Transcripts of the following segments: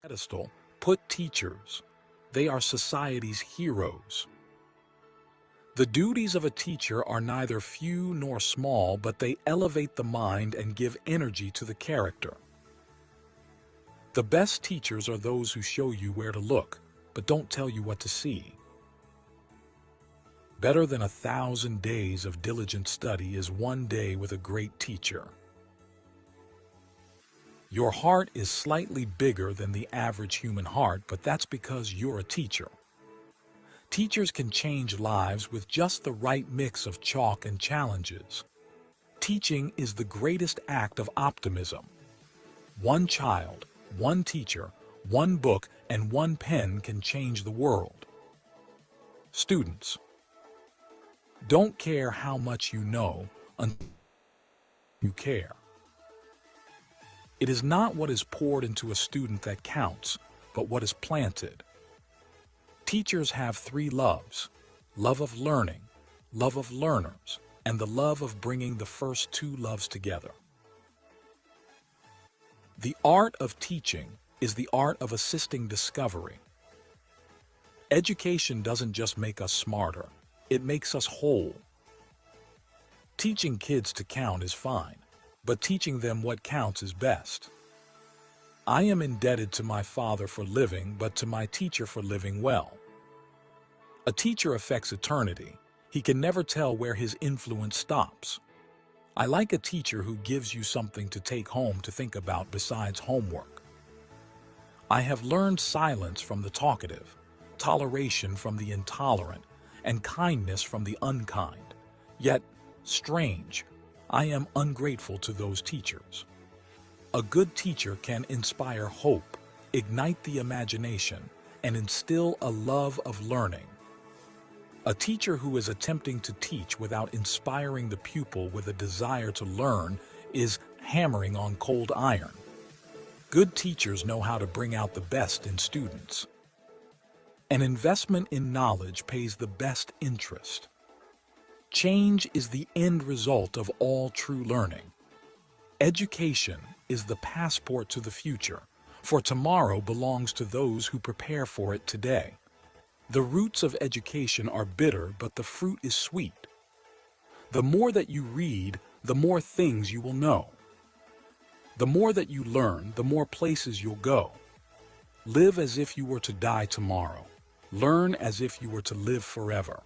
Pedestal, put teachers. They are society's heroes. The duties of a teacher are neither few nor small, but they elevate the mind and give energy to the character. The best teachers are those who show you where to look, but don't tell you what to see. Better than 1,000 days of diligent study is one day with a great teacher. Your heart is slightly bigger than the average human heart, but that's because you're a teacher. Teachers can change lives with just the right mix of chalk and challenges. Teaching is the greatest act of optimism. One child, one teacher, one book, and one pen can change the world. Students, don't care how much you know until you care. It is not what is poured into a student that counts, but what is planted. Teachers have three loves: love of learning, love of learners, and the love of bringing the first two loves together. The art of teaching is the art of assisting discovery. Education doesn't just make us smarter, it makes us whole. Teaching kids to count is fine, but teaching them what counts is best. I am indebted to my father for living, but to my teacher for living well. A teacher affects eternity. He can never tell where his influence stops. I like a teacher who gives you something to take home to think about besides homework. I have learned silence from the talkative, toleration from the intolerant, and kindness from the unkind. Yet, strange, I am ungrateful to those teachers. A good teacher can inspire hope, ignite the imagination, and instill a love of learning. A teacher who is attempting to teach without inspiring the pupil with a desire to learn is hammering on cold iron. Good teachers know how to bring out the best in students. An investment in knowledge pays the best interest. Change is the end result of all true learning. Education is the passport to the future, for tomorrow belongs to those who prepare for it today. The roots of education are bitter, but the fruit is sweet. The more that you read, the more things you will know. The more that you learn, the more places you'll go. Live as if you were to die tomorrow. Learn as if you were to live forever.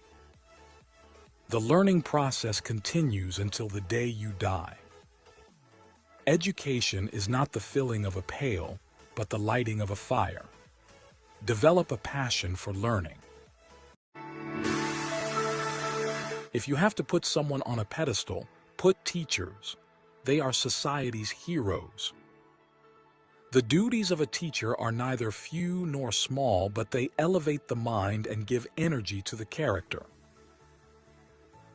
The learning process continues until the day you die. Education is not the filling of a pail, but the lighting of a fire. Develop a passion for learning. If you have to put someone on a pedestal, put teachers. They are society's heroes. The duties of a teacher are neither few nor small, but they elevate the mind and give energy to the character.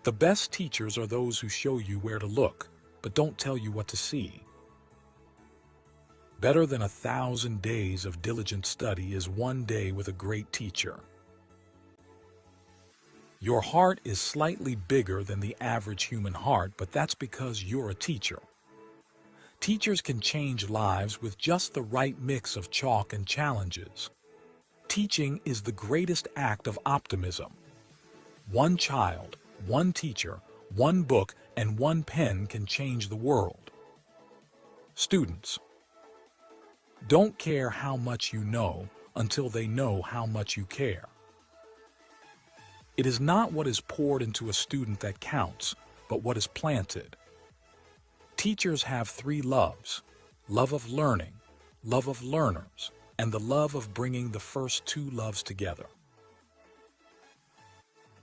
The best teachers are those who show you where to look, but don't tell you what to see. Better than 1,000 days of diligent study is one day with a great teacher. Your heart is slightly bigger than the average human heart, but that's because you're a teacher. Teachers can change lives with just the right mix of chalk and challenges. Teaching is the greatest act of optimism. One child, one teacher, one book, and one pen can change the world. Students, don't care how much you know until they know how much you care. It is not what is poured into a student that counts, but what is planted. Teachers have three loves: love of learning, love of learners, and the love of bringing the first two loves together.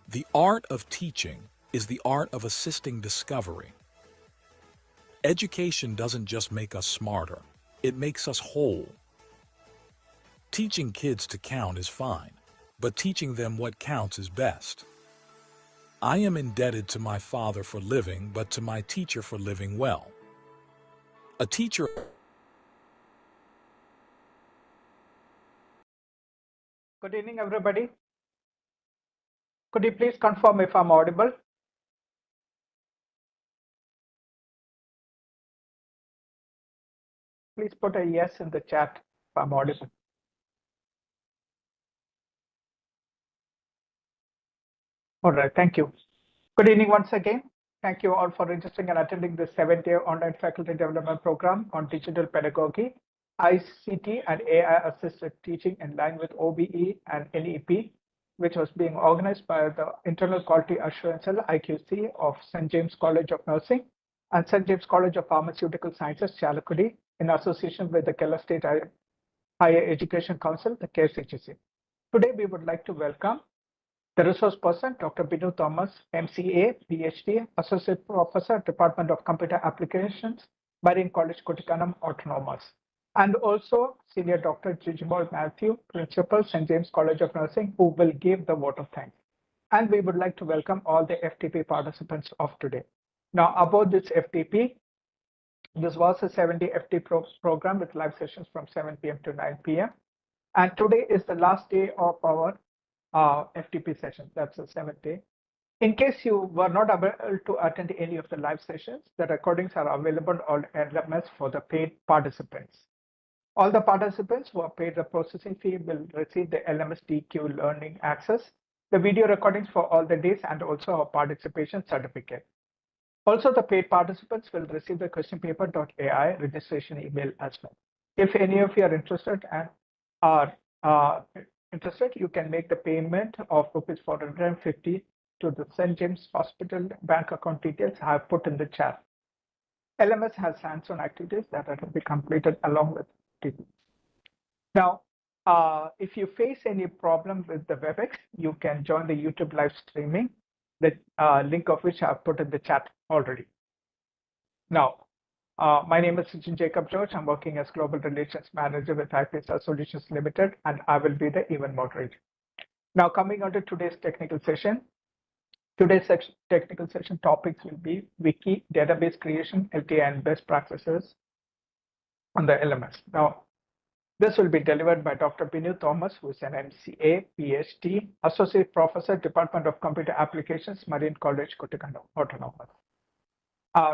The art of teaching is the art of assisting discovery. Education doesn't just make us smarter, it makes us whole. Teaching kids to count is fine, but teaching them what counts is best. I am indebted to my father for living, but to my teacher for living well. A teacher. Good evening, everybody. Could you please confirm if I'm audible? Please put a yes in the chat if I'm audible. All right, thank you. Good evening once again. Thank you all for registering and attending this 7-day online faculty development program on digital pedagogy, ICT and AI assisted teaching in line with OBE and NEP, which was being organized by the Internal Quality Assurance Cell IQC of St. James College of Nursing and St. James College of Pharmaceutical Sciences, Chalakudy, in association with the Kerala State Higher Education Council, the KSHEC. Today, we would like to welcome the resource person, Dr. Binu Thomas, MCA, PhD, Associate Professor, Department of Computer Applications, Marine College, Kutikanam, Autonomous. And also Senior Dr. Jijibol Matthew, Principal, St. James College of Nursing, who will give the vote of thanks. And we would like to welcome all the FTP participants of today. Now, about this FTP, this was a 7-day FTP program with live sessions from 7 p.m. to 9 p.m. And today is the last day of our FTP session. That's the 7th day. In case you were not able to attend any of the live sessions, the recordings are available on LMS for the paid participants. All the participants who have paid the processing fee will receive the LMS DQ learning access, the video recordings for all the days, and also a participation certificate. Also, the paid participants will receive the question paper.ai registration email as well. If any of you are interested and are you can make the payment of rupees 450 to the St. James Hospital bank account details I have put in the chat. LMS has hands-on activities that are to be completed along with it. Now, if you face any problem with the WebEx, you can join the YouTube live streaming, the link of which I have put in the chat already. Now, my name is Sachin Jacob George. I'm working as Global Relations Manager with IPSR Solutions Limited, and I will be the event moderator. Now, coming on to today's technical session. Today's technical session topics will be Wiki, database creation, LTI, and best practices on the LMS. Now, this will be delivered by Dr. Binu Thomas, who is an MCA, PhD, Associate Professor, Department of Computer Applications, Marine College, Kutikanam, Autonomous.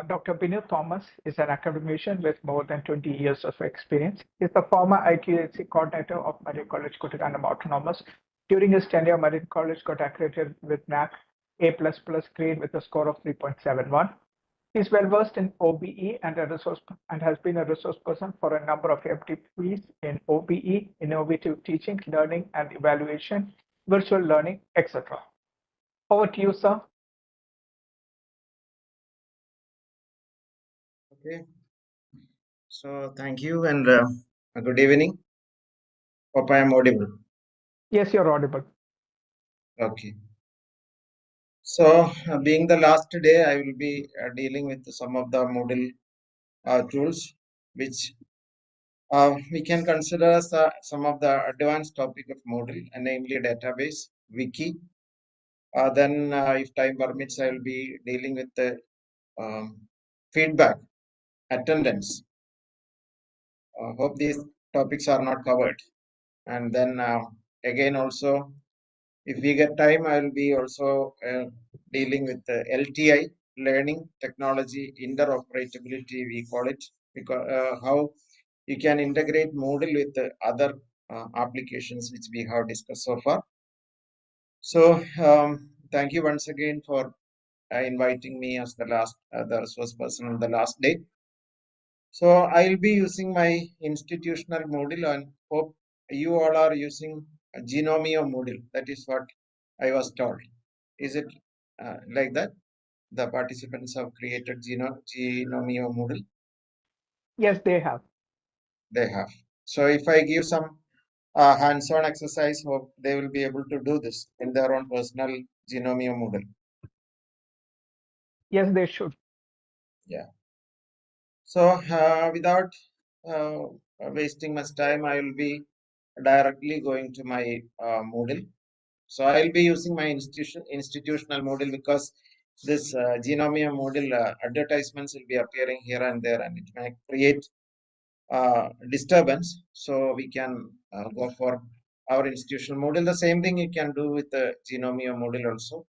Dr. Binu Thomas is an academician with more than 20 years of experience. He's the former IQAC coordinator of Marine College, Kutikanam, Autonomous. During his tenure, Marine College got accredited with NAC A++ grade with a score of 3.71. He's well versed in OBE and has been a resource person for a number of FDPs in OBE, innovative teaching, learning and evaluation, virtual learning, etc. Over to you, sir. Okay, so thank you and good evening. Hope I am audible. Yes, you're audible. Okay. So, being the last day, I will be dealing with some of the Moodle tools, which we can consider as some of the advanced topic of Moodle, and namely database, Wiki. Then, if time permits, I will be dealing with the feedback, attendance. Hope these topics are not covered. And then again also, if we get time, I will be also dealing with the LTI, learning technology interoperability, we call it, because how you can integrate Moodle with the other applications which we have discussed so far. So thank you once again for inviting me as the resource person on the last day. So I'll be using my institutional Moodle, and hope you all are using Genomio Moodle. That is what I was told. Is it like that? The participants have created Genomio Moodle. Yes, they have. They have. So if I give some hands-on exercise, hope they will be able to do this in their own personal Genomio Moodle. Yes, they should. Yeah. So without wasting much time, I will be directly going to my Moodle. So I'll be using my institutional Moodle, because this Genomia Moodle advertisements will be appearing here and there, and it may create disturbance. So we can go for our institutional Moodle. The same thing you can do with the Genomia Moodle also.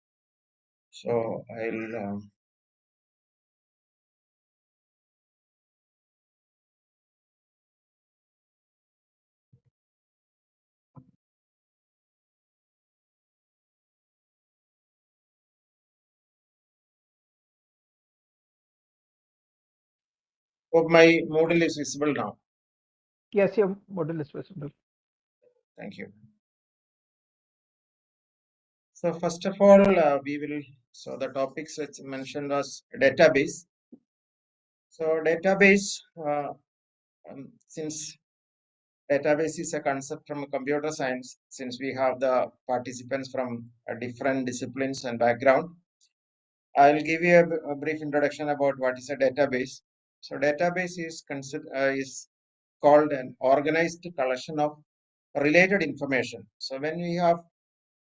So I'll Hope my Moodle is visible now. Yes, your model is visible. Thank you. So first of all, so the topics which mentioned was database. So database, since database is a concept from computer science, since we have the participants from different disciplines and background, I'll give you a brief introduction about what is a database. So database is called an organized collection of related information. So when we have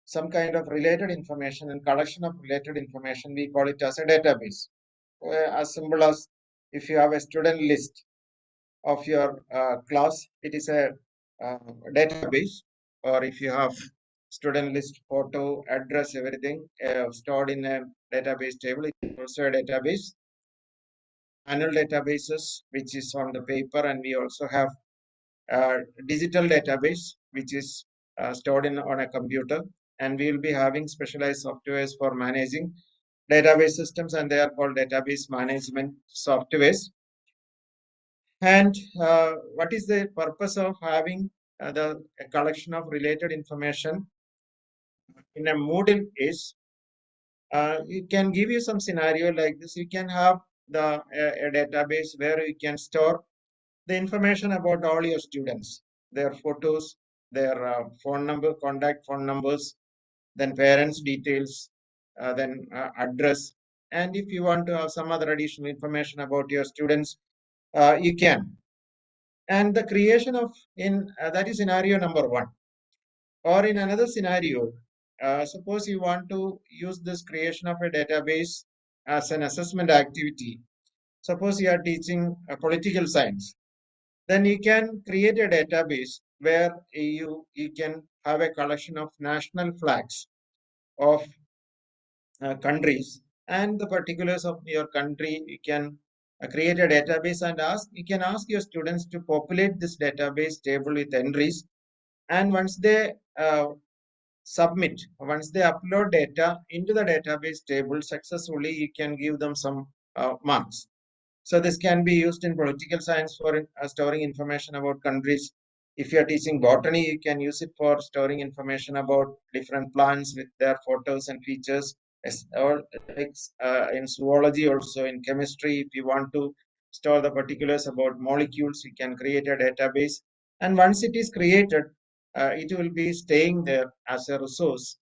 some kind of related information and collection of related information, we call it as a database. As simple as if you have a student list of your class, it is a database. Or if you have student list, photo, address, everything stored in a database table, it is also a database. Annual databases, which is on the paper, and we also have digital database, which is stored on a computer, and we will be having specialized softwares for managing database systems, and they are called database management softwares. And what is the purpose of having the a collection of related information in a Moodle is it can give you some scenario like this. You can have a database where you can store the information about all your students, their photos, their phone number, contact phone numbers, then parents' details, then address. And if you want to have some other additional information about your students, you can. And the creation of that is scenario number one. Or in another scenario, suppose you want to use this creation of a database as an assessment activity. Suppose you are teaching political science, then you can create a database where you can have a collection of national flags of countries and the particulars of your country. You can create a database and you can ask your students to populate this database table with entries, and once they once they upload data into the database table successfully, you can give them some marks. So this can be used in political science for storing information about countries. If you are teaching botany, you can use it for storing information about different plants with their photos and features. Or like in zoology, also in chemistry, if you want to store the particulars about molecules, you can create a database. And once it is created, it will be staying there as a resource,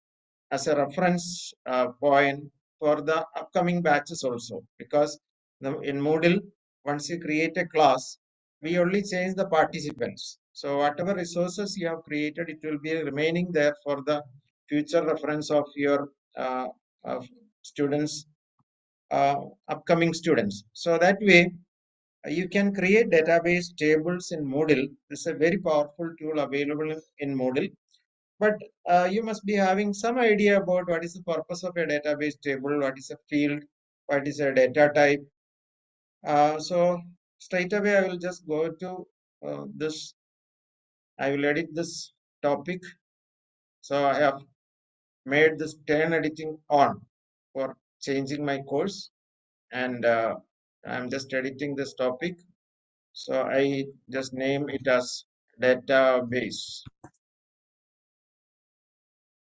as a reference point for the upcoming batches also. Because in Moodle, once you create a class, we only change the participants. So whatever resources you have created, it will be remaining there for the future reference of your of students, upcoming students. So that way, you can create database tables in Moodle. This is a very powerful tool available in Moodle. But you must be having some idea about what is the purpose of a database table, what is a field, what is a data type. So straight away, I will just go to this. I will edit this topic. So I have made this turn editing on for changing my course, and I'm just editing this topic. So I just name it as database.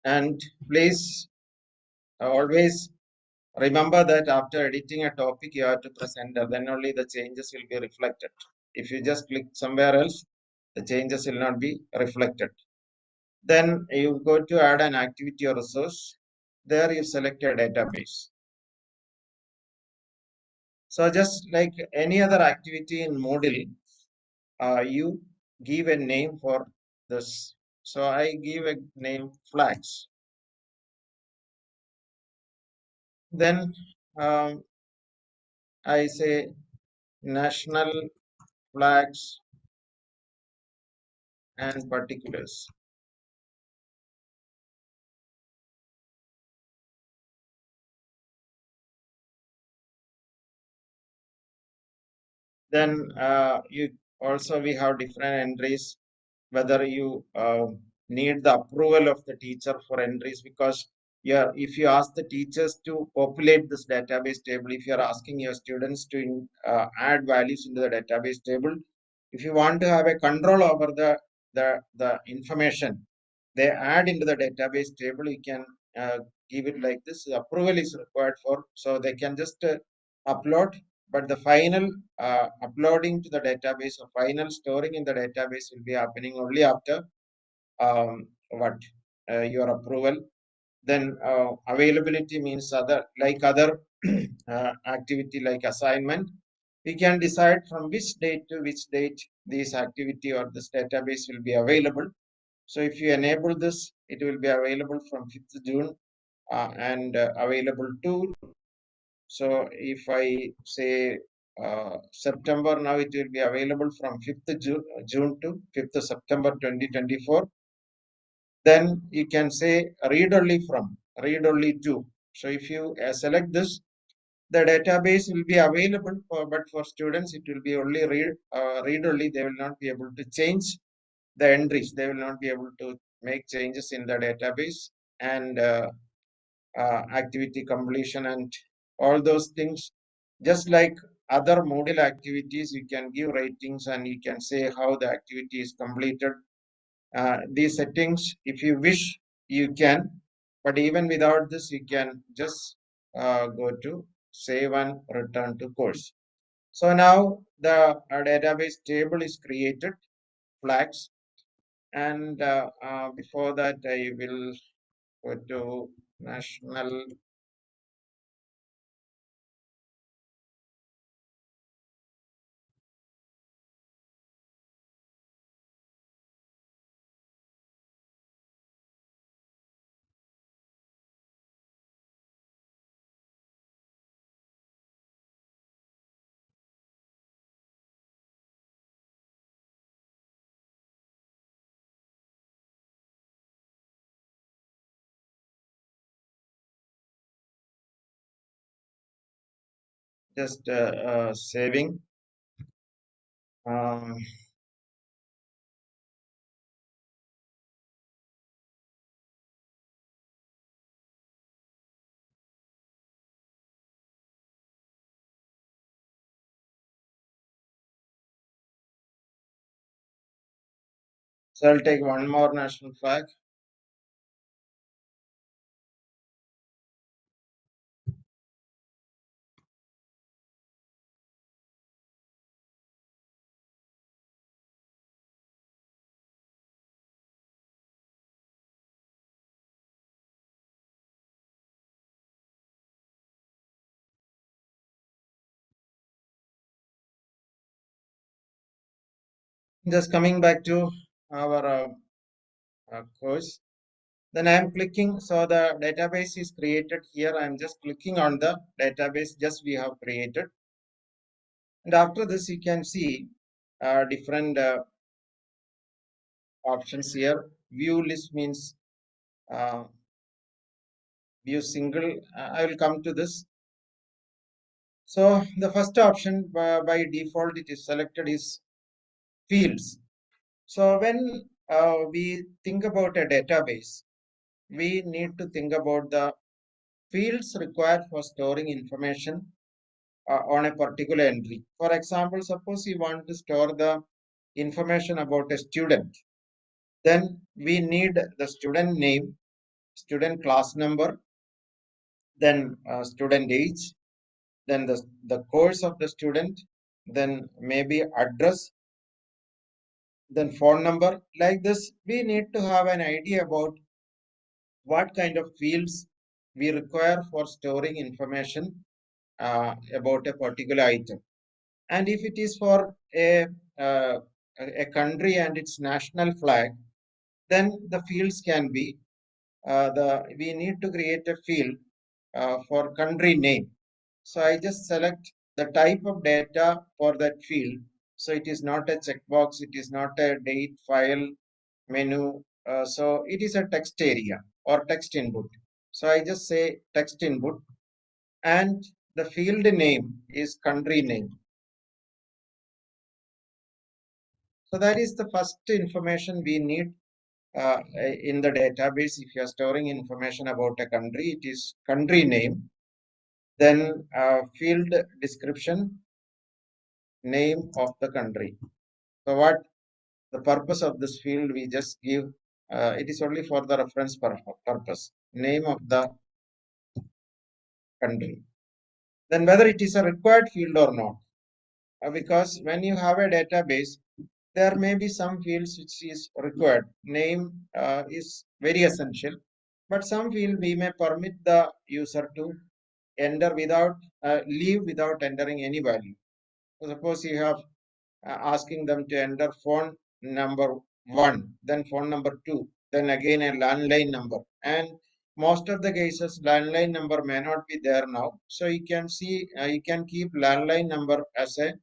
And please always remember that after editing a topic, you have to press enter, then only the changes will be reflected. If you just click somewhere else, the changes will not be reflected. Then you go to add an activity or resource. There you select a database. So just like any other activity in Moodle, you give a name for this. So I give a name flags. Then I say national flags and particulars. Then you also we have different entries, whether you need the approval of the teacher for entries, because if you ask the teachers to populate this database table, if you're asking your students to add values into the database table, if you want to have a control over the information they add into the database table, you can give it like this. Approval is required for, so they can just upload, but the final uploading to the database or final storing in the database will be happening only after your approval. Then availability means other activity like assignment. We can decide from which date to which date this activity or this database will be available. So if you enable this, it will be available from 5th June and available to. So if I say September, now it will be available from 5th June to 5th September 2024. Then you can say read only from, read only to. So if you select this, the database will be available, but for students it will be only read only. They will not be able to change the entries. They will not be able to make changes in the database and activity completion and all those things. Just like other Moodle activities, you can give ratings and you can say how the activity is completed. These settings, if you wish, you can, but even without this, you can just go to save and return to course. So now the database table is created, flags, and before that, I will go to national. Just saving. Um, so I'll take one more national flag. Just coming back to our course. Then I am clicking. So the database is created here. I am just clicking on the database just we have created. And after this, you can see different options here. View list means uh, view single. I will come to this. So the first option by default it is selected is fields. So when we think about a database, we need to think about the fields required for storing information on a particular entry. For example, suppose you want to store the information about a student, then we need the student name, student class number, then student age, then the course of the student, then maybe address, then phone number. Like this, we need to have an idea about what kind of fields we require for storing information about a particular item. And if it is for a country and its national flag, then the fields can be we need to create a field for country name. So I just select the type of data for that field. So it is not a checkbox, it is not a date, file, menu. So it is a text area or text input. So I just say text input and the field name is country name. So that is the first information we need in the database, if you are storing information about a country, it is country name, then field description, name of the country. So what the purpose of this field, we just give, it is only for the reference purpose, name of the country. Then whether it is a required field or not, because when you have a database, there may be some fields which is required. Name is very essential, but some field we may permit the user to enter without, leave without entering any value. So suppose you have asking them to enter phone number 1, then phone number 2, then again a landline number. And most of the cases, landline number may not be there now. So you can see, you can keep landline number as a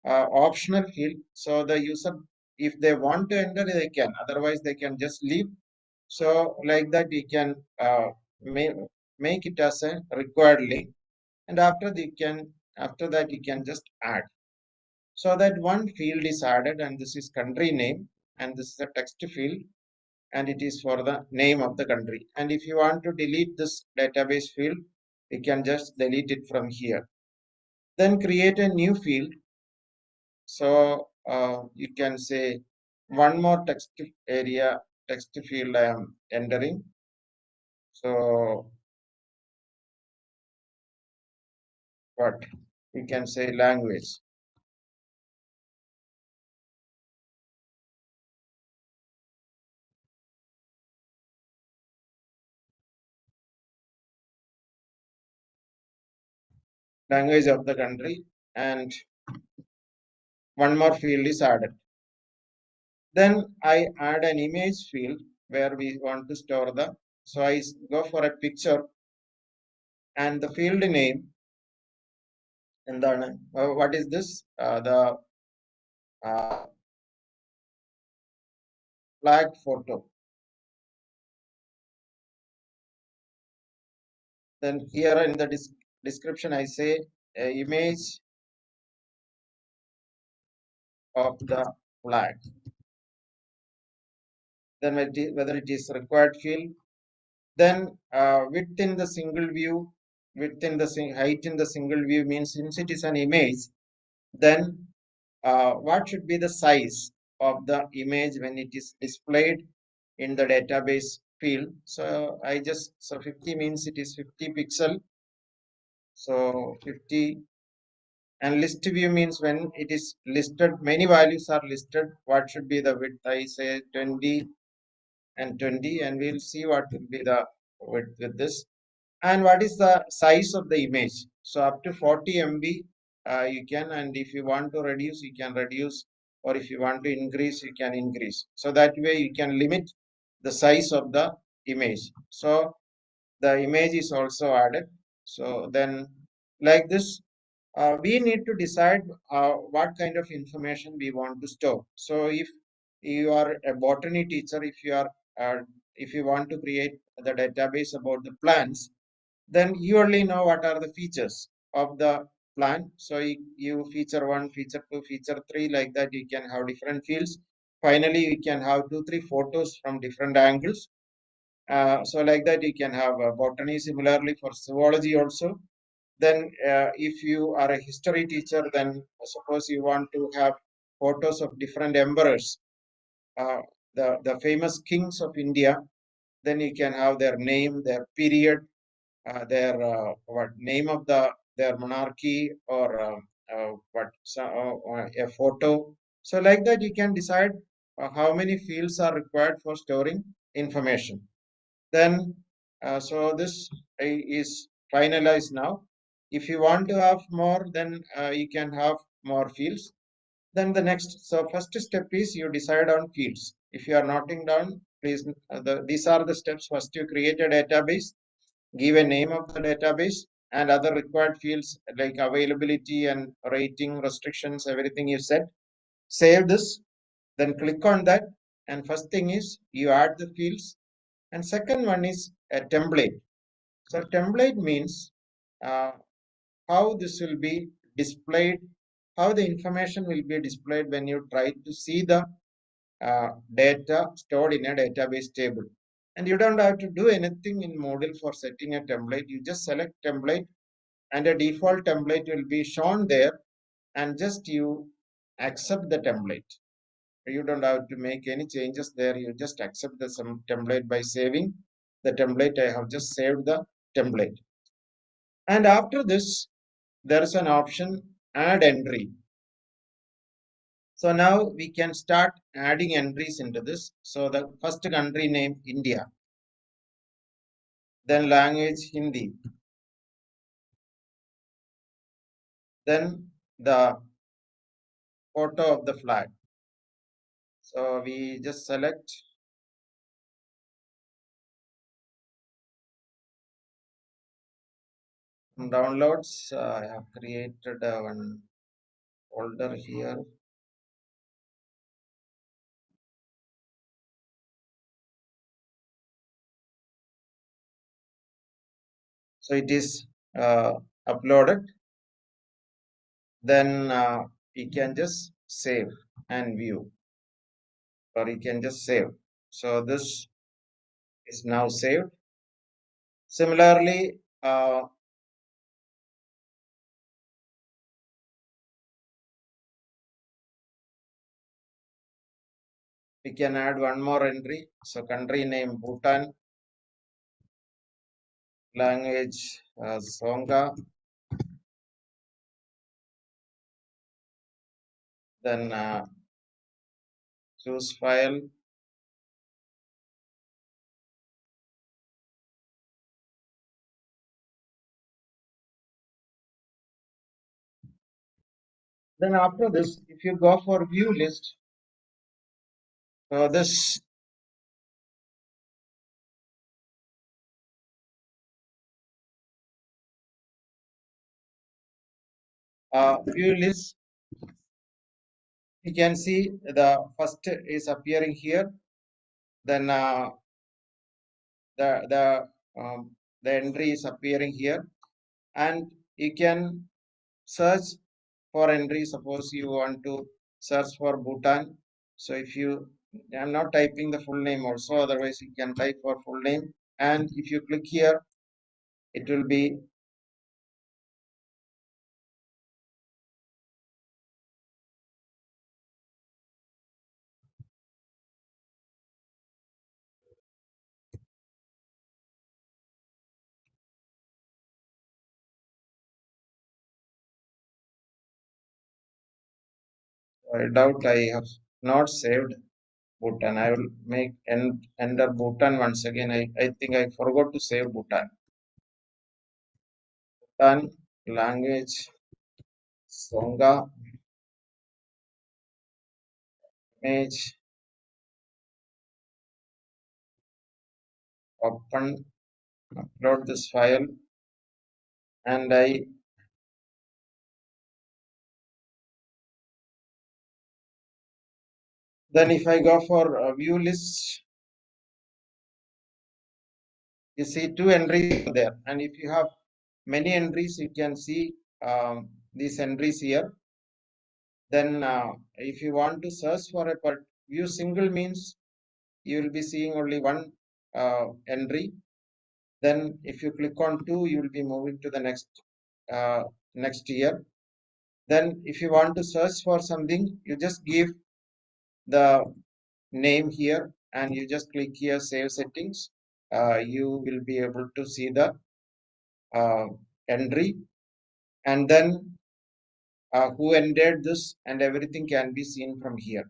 optional field. So the user, if they want to enter, they can. Otherwise, they can just leave. So like that, we can make it as a required link. And after that, you can just add. So that one field is added, and this is country name, and this is a text field, and it is for the name of the country. And if you want to delete this database field, you can just delete it from here. Then create a new field. So you can say one more text field I am entering. So what you can say, language. Language of the country, and one more field is added. Then I add an image field where we want to store the, so I go for a picture, and the field name, and then what is this? The flag photo. Then here in the description, I say image of the flag. Then whether it is required field. Then width in the single view, height in the single view means since it is an image, then what should be the size of the image when it is displayed in the database field. So so 50 means it is 50 pixel. So 50, and list view means when it is listed, many values are listed, what should be the width? I say 20 and 20, and we'll see what will be the width with this. And what is the size of the image? So up to 40 MB you can, and if you want to reduce, you can reduce, or if you want to increase, you can increase. So that way you can limit the size of the image. So the image is also added. So then like this, we need to decide what kind of information we want to store. So if you are a botany teacher, if you want to create the database about the plants, then you only know what are the features of the plant. So you feature 1, feature 2, feature 3, like that you can have different fields. Finally, you can have 2, 3 photos from different angles. So like that you can have botany. Similarly for zoology also. Then if you are a history teacher, then suppose you want to have photos of different emperors, the famous kings of India, then you can have their name, their period, their what name of their monarchy, or a photo. So like that you can decide how many fields are required for storing information. Then so this is finalized now. If you want to have more, then you can have more fields. Then the next, so first step is you decide on fields. If you are noting down, please, these are the steps. First, you create a database, give a name of the database, and other required fields like availability and rating restrictions, everything you set. Save this, then click on that, and first thing is you add the fields, and second one is a template. So template means how this will be displayed, how the information will be displayed when you try to see the data stored in a database table. And you don't have to do anything in Moodle for setting a template. You just select template and a default template will be shown there, and just you accept the template. You don't have to make any changes there. You just accept the some template by saving the template. I have just saved the template. And after this, there is an option add entry. So now we can start adding entries into this. So the first country name India, then language Hindi, then the photo of the flag. So we just select downloads. I have created one folder here. So it is uploaded. Then we can just save and view, or you can just save. So this is now saved. Similarly, we can add one more entry. So country name Bhutan, language Songa, then choose file. Then after this, if you go for view list, so this view list, you can see the first is appearing here. Then the entry is appearing here, and you can search for entry. Suppose you want to search for Bhutan. So if you, I'm not typing the full name also, otherwise you can type for full name. And if you click here, it will be I doubt I have not saved Bhutan. I will make enter Bhutan once again. I think I forgot to save Bhutan. Bhutan language Songa, image, open, upload this file, and then if I go for view list, you see two entries there, and if you have many entries, you can see these entries here. Then if you want to search for a view single means you will be seeing only one entry. Then if you click on two, you will be moving to the next year. Then if you want to search for something, you just give the name here and you just click here save settings. You will be able to see the entry, and then who entered this and everything can be seen from here.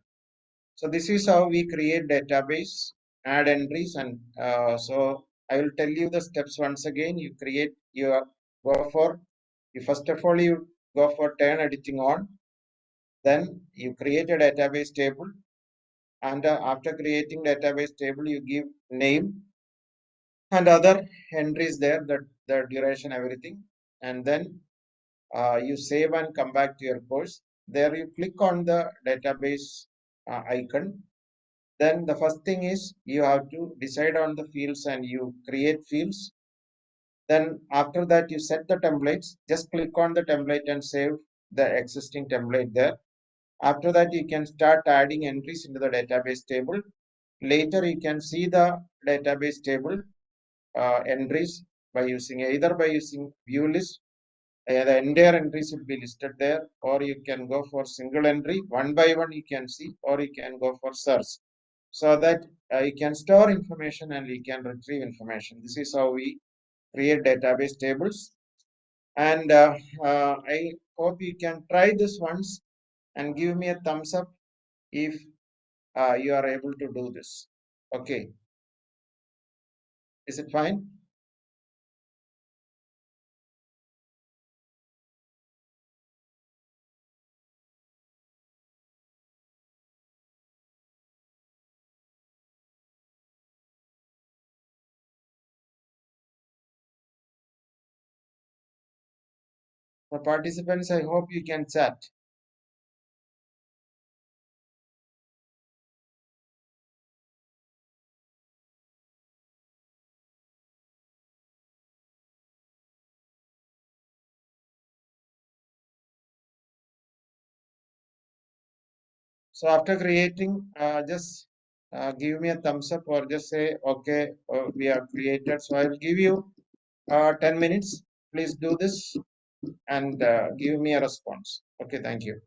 So this is how we create database, add entries, and so I will tell you the steps once again. You create your first of all you go for turn editing on, then you create a database table, and after creating database table you give name and other entries there, that the duration, everything, and then you save and come back to your course. There you click on the database icon. Then the first thing is you have to decide on the fields and you create fields. Then after that you set the templates. Just click on the template and save the existing template there. After that, you can start adding entries into the database table. Later, you can see the database table entries either by using view list. The entire entries will be listed there, or you can go for single entry, one by one you can see, or you can go for search, so that you can store information and you can retrieve information. This is how we create database tables. And I hope you can try this once and give me a thumbs up if you are able to do this. Okay, is it fine? The participants, I hope you can chat. So after creating, just give me a thumbs up or just say, okay, we are created. So I will give you 10 minutes. Please do this and give me a response. Okay, thank you.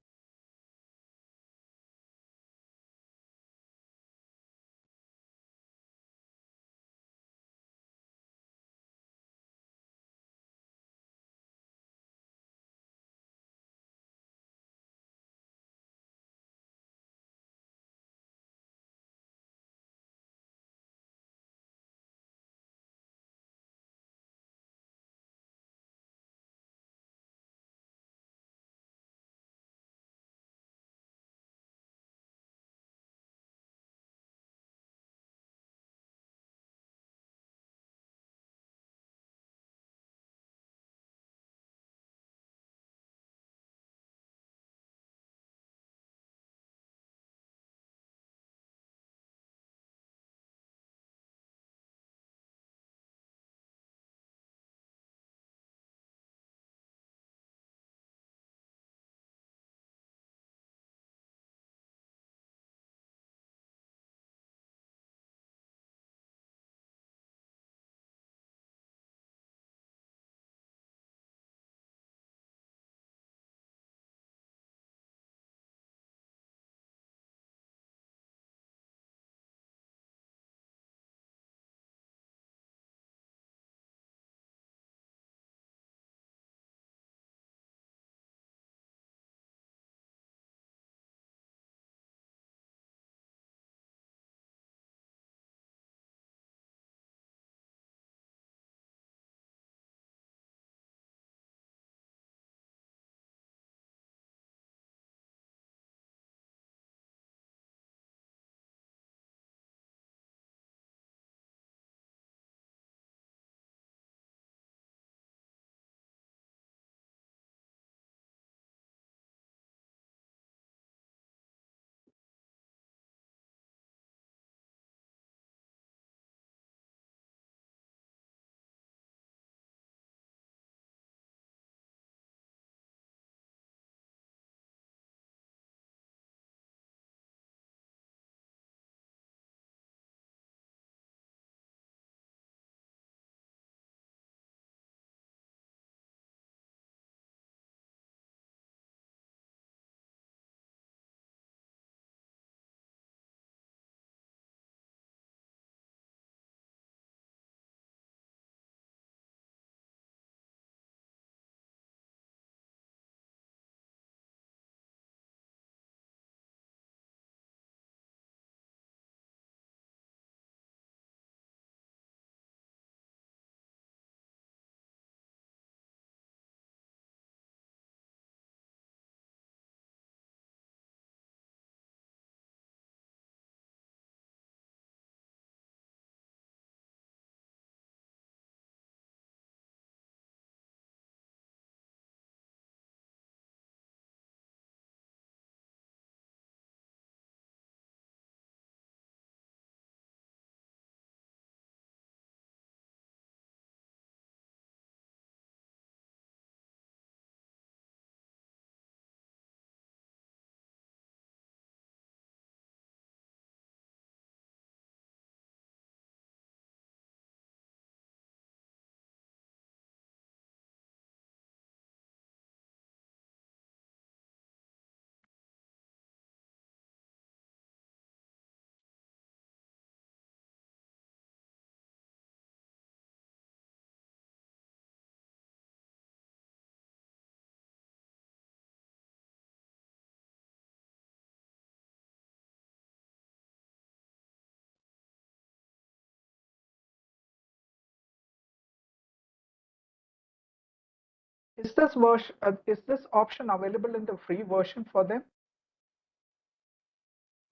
Is this option available in the free version for them?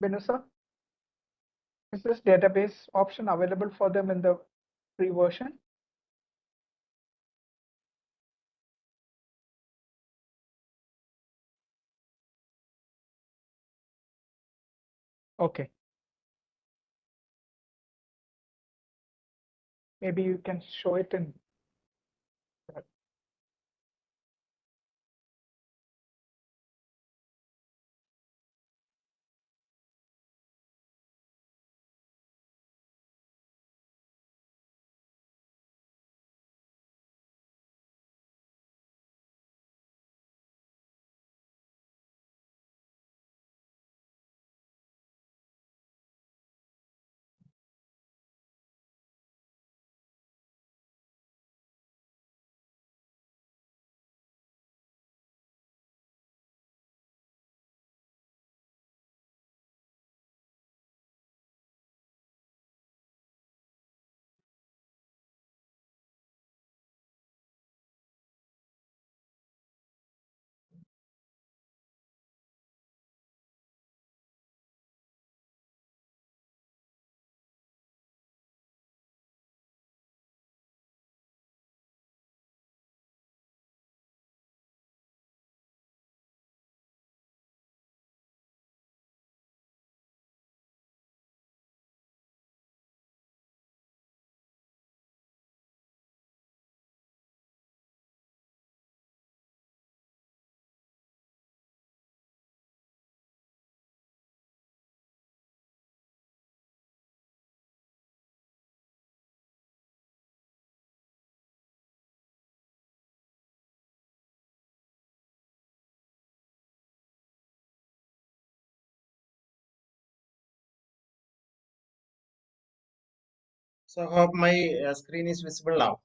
Benusa? Is this database option available for them in the free version? Okay. Maybe you can show it in. So hope my screen is visible now.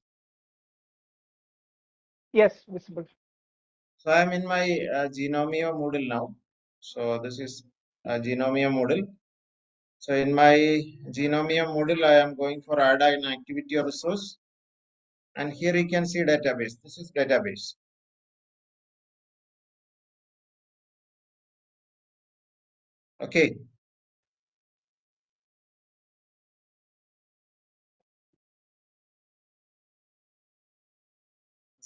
Yes, visible. So I'm in my Genomia Moodle now. So this is Genomia Moodle. So in my Genomia Moodle, I am going for add an activity or resource. And here you can see database. This is database. Okay.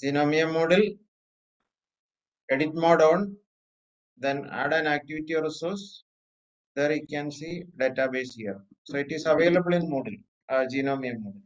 Genomia Moodle, edit mode on, then add an activity or resource. There you can see database here. So it is available in Moodle, Genomia Moodle.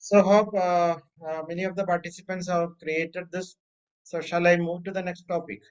So hope many of the participants have created this. So shall I move to the next topic?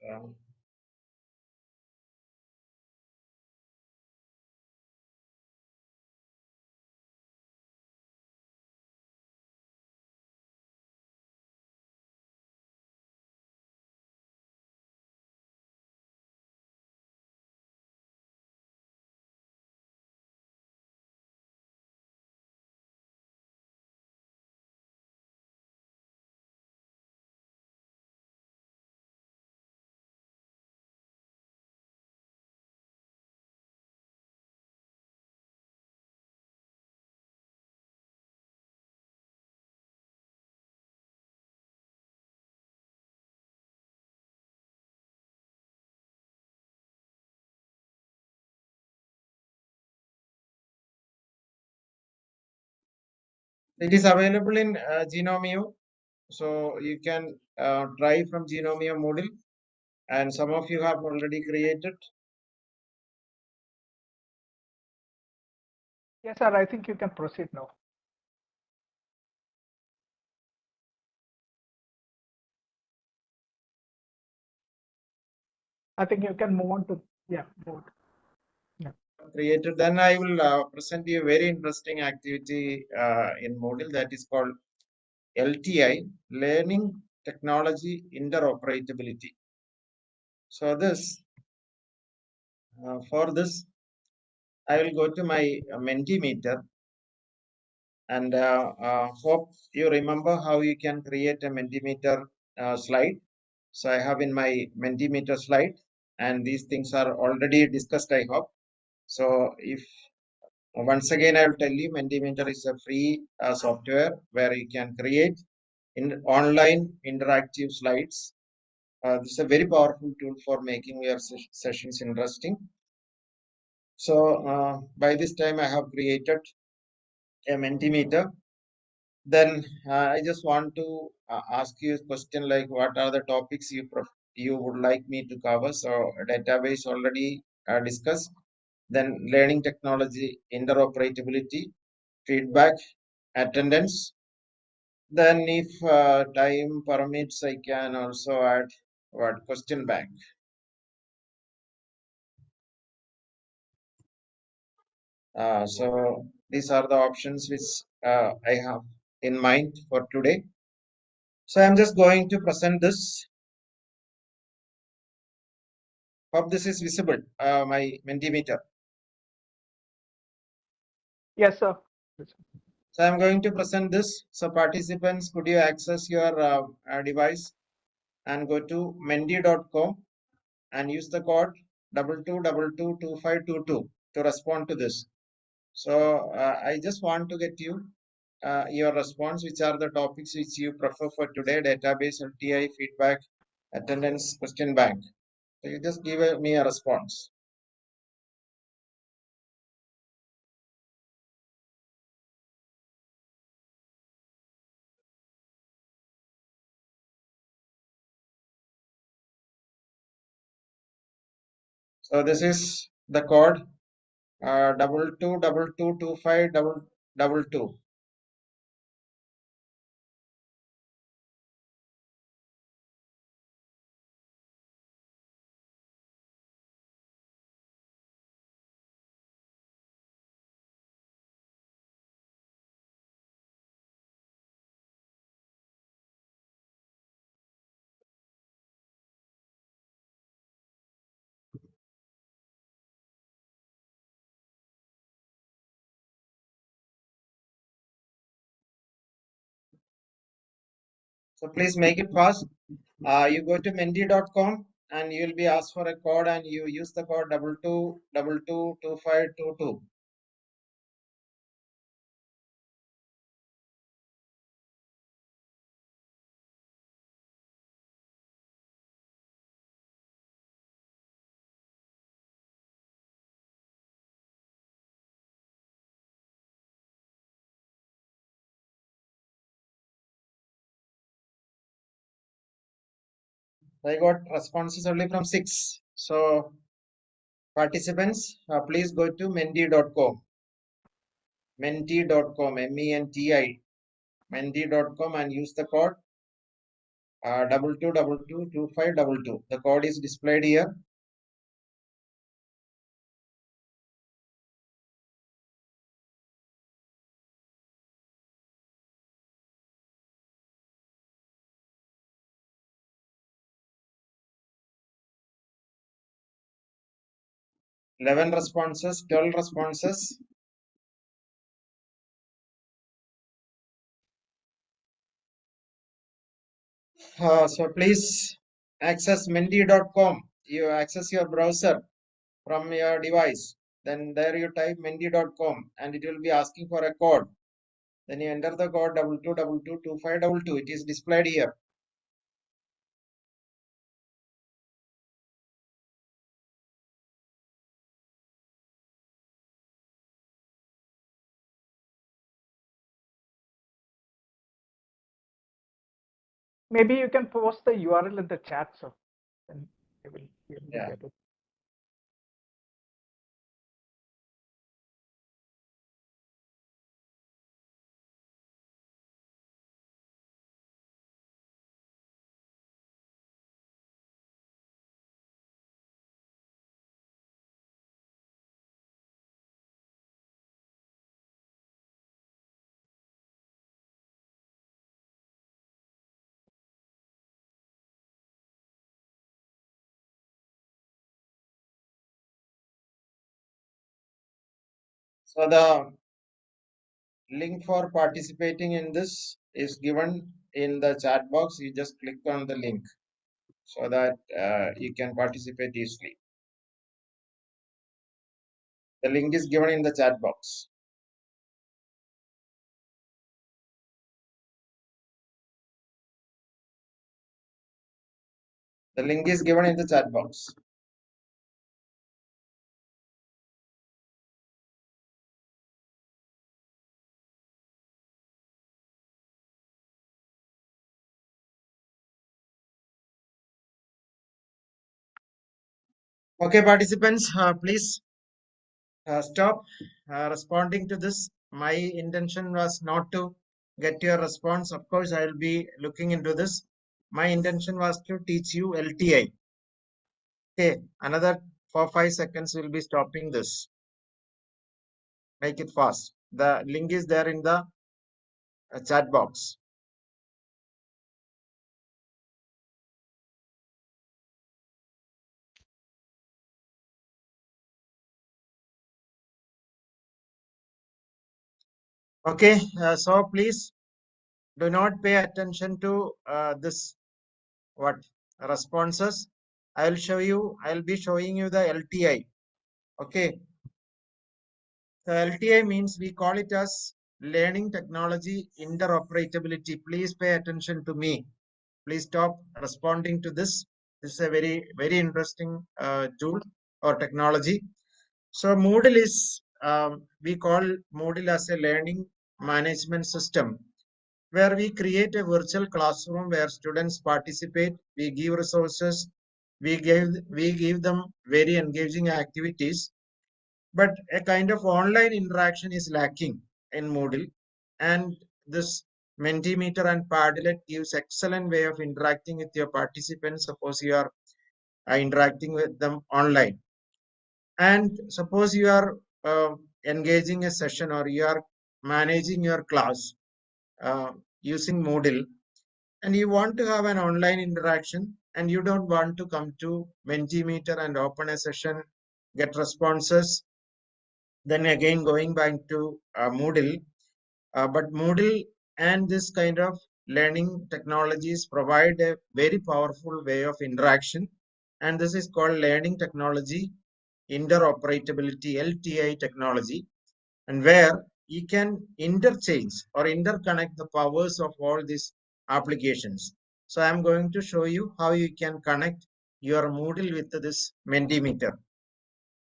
Um, It is available in Genomio, so you can try from Genomio module, and some of you have already created. Yes, sir. I think you can proceed now. I think you can move on to move. Yeah. Created. Then I will present you a very interesting activity in Moodle that is called LTI, Learning Technology Interoperability. So for this, I will go to my Mentimeter and hope you remember how you can create a Mentimeter slide. So I have in my Mentimeter slide, and these things are already discussed, I hope. So if once again, I will tell you, Mentimeter is a free software where you can create in online interactive slides. This is a very powerful tool for making your sessions interesting. So by this time, I have created a Mentimeter. Then I just want to ask you a question like, what are the topics you would like me to cover? So database already discussed. Then learning technology interoperability, feedback, attendance. Then if time permits, I can also add what question bank. So these are the options which I have in mind for today. So I'm just going to present this. Hope this is visible, my Mentimeter. Yes, sir. So I'm going to present this. So participants, could you access your device and go to menti.com and use the code 22222522 to respond to this. So I just want to get your response. Which are the topics which you prefer for today? Database, LTI, feedback, attendance, question bank. So you just give me a response. So this is the code 22222522. So please make it fast. You go to menti.com and you will be asked for a code and you use the code 22222522. I got responses only from 6. So participants, please go to menti.com, menti.com, menti.com and use the code 22222522. The code is displayed here. Eleven responses, 12 responses. So please access menti.com. You access your browser from your device. Then there you type menti.com and it will be asking for a code. Then you enter the code 22222522. It is displayed here. Maybe you can post the URL in the chat, so then I will be able to Yeah. get it. So the link for participating in this is given in the chat box. You just click on the link so that you can participate easily. The link is given in the chat box. The link is given in the chat box. Okay, participants, please stop responding to this. My intention was not to get your response. Of course, I will be looking into this. My intention was to teach you LTI. Okay, another 4-5 seconds will be stopping this. Make it fast. The link is there in the chat box. Okay, so please do not pay attention to this what responses. I'll be showing you the LTI. Okay, the LTI means we call it as learning technology interoperability. Please pay attention to me. Please stop responding to this. This is a very interesting tool or technology. So Moodle is we call Moodle as a learning management system where we create a virtual classroom where students participate. We give resources, we give them very engaging activities, but a kind of online interaction is lacking in Moodle, and this Mentimeter and Padlet gives excellent way of interacting with your participants. Suppose you are interacting with them online, and suppose you are engaging a session or you are managing your class using Moodle, and you want to have an online interaction and you don't want to come to Mentimeter and open a session, get responses, then again going back to Moodle. But Moodle and this kind of learning technologies provide a very powerful way of interaction, and this is called learning technology interoperability, LTI technology, and where you can interchange or interconnect the powers of all these applications. So I'm going to show you how you can connect your Moodle with this Mentimeter.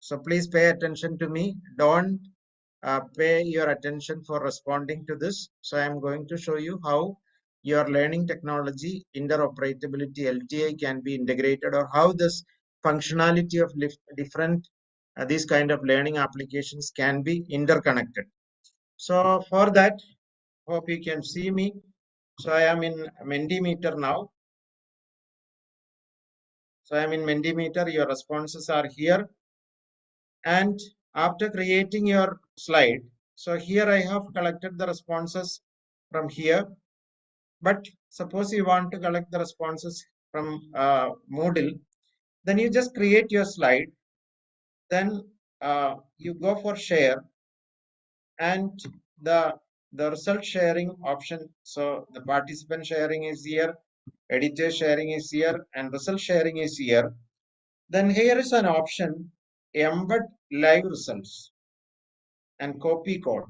So please pay attention to me. Don't pay your attention for responding to this. So I'm going to show you how your learning technology interoperability LTI can be integrated, or how this functionality of different these kind of learning applications can be interconnected. So for that, hope you can see me. So I am in Mentimeter now. So I am in Mentimeter. Your responses are here. And after creating your slide, so here I have collected the responses from here. But suppose you want to collect the responses from Moodle, then you just create your slide. Then you go for share, and the result sharing option. So the participant sharing is here, editor sharing is here, and result sharing is here. Then here is an option, embed live results and copy code.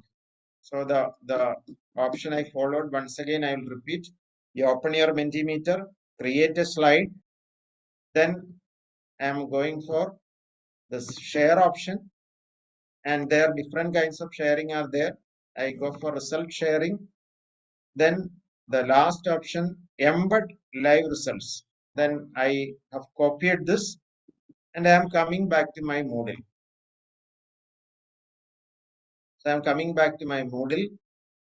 So the option I followed, once again I will repeat. You open your Mentimeter, create a slide, then I am going for the share option, and there are different kinds of sharing are there. I go for result sharing, then the last option, embed live results. Then I have copied this, and I am coming back to my Moodle. So I am coming back to my Moodle,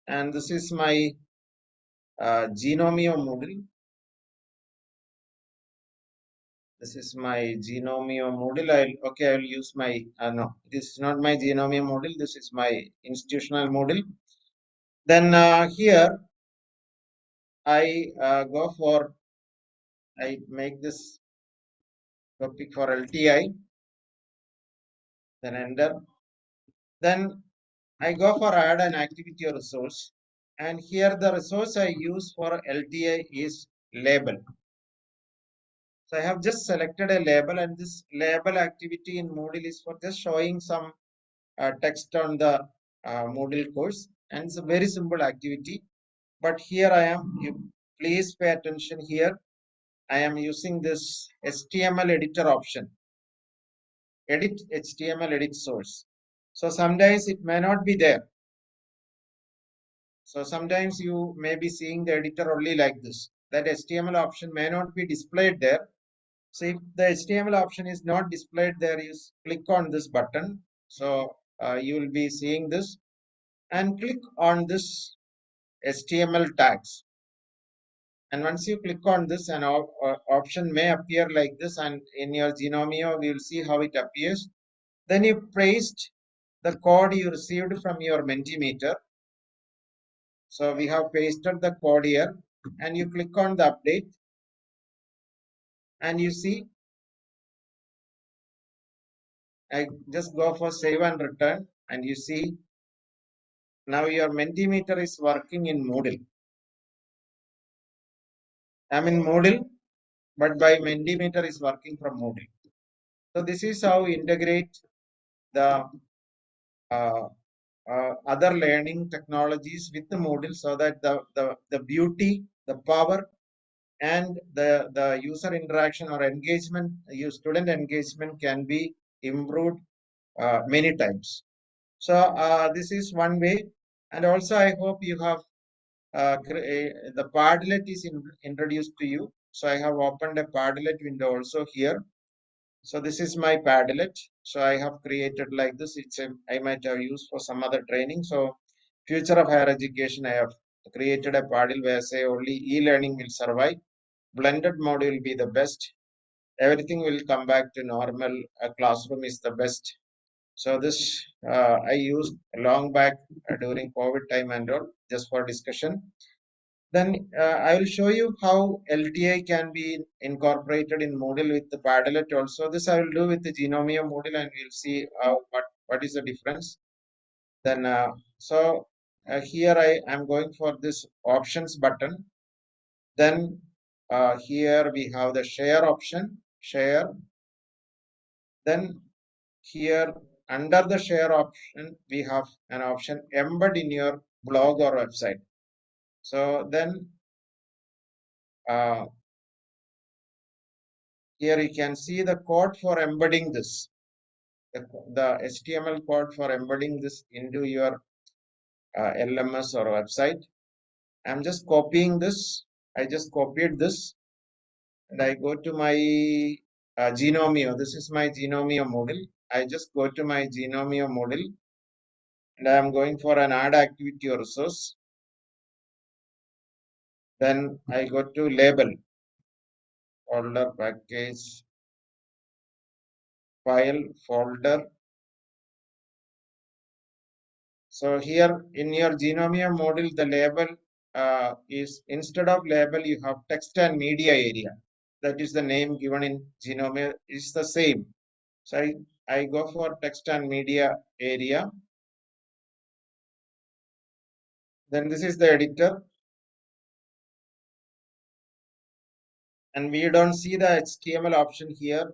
and this is my Genomio Moodle. This is my Genomio Moodle. I'll use my, no, this is not my Genomio Moodle. This is my institutional Moodle. Then here, I go for, I make this topic for LTI, then enter. Then I go for add an activity or resource. And here the resource I use for LTI is label. So I have just selected a label, and this label activity in Moodle is for just showing some text on the Moodle course, and it's a very simple activity. But here I am, you please pay attention here. I am using this HTML editor option, edit HTML edit source. So sometimes it may not be there. So sometimes you may be seeing the editor only like this. That HTML option may not be displayed there. So if the HTML option is not displayed there, you click on this button. So you will be seeing this, and click on this HTML tags. And once you click on this, an option may appear like this, and in your Genomio, we will see how it appears. Then you paste the code you received from your Mentimeter. So we have pasted the code here, and you click on the update, and you see, I just go for save and return, and you see now your Mentimeter is working in Moodle. I'm in Moodle, but my Mentimeter is working from Moodle. So this is how we integrate the other learning technologies with the Moodle, so that the beauty, the power, and the user interaction or engagement, student engagement can be improved many times. So this is one way, and also I hope you have the Padlet is introduced to you. So I have opened a Padlet window also here. So this is my Padlet. So I have created like this. I might have used for some other training. So future of higher education, I have created a Padlet where I say only e-learning will survive. Blended mode will be the best. Everything will come back to normal. A classroom is the best. So this I used long back during COVID time and all, just for discussion. Then I will show you how LTI can be incorporated in Moodle with the Padlet also. This I will do with the Genomia Moodle, and we'll see what is the difference. Then here I am going for this options button. Then here we have the share option, share. Then here under the share option, we have an option embed in your blog or website. So then here you can see the code for embedding this, the HTML code for embedding this into your LMS or website. I'm just copying this. I just copied this and I go to my Genomio. This is my Genomio model. I just go to my Genomio model and I'm going for an add activity or resource. Then I go to label, folder, package, file, folder. So here in your Genomia module, the label is, instead of label, you have text and media area. That is the name given in Genomia is the same. So I go for text and media area. Then this is the editor. And we don't see the HTML option here.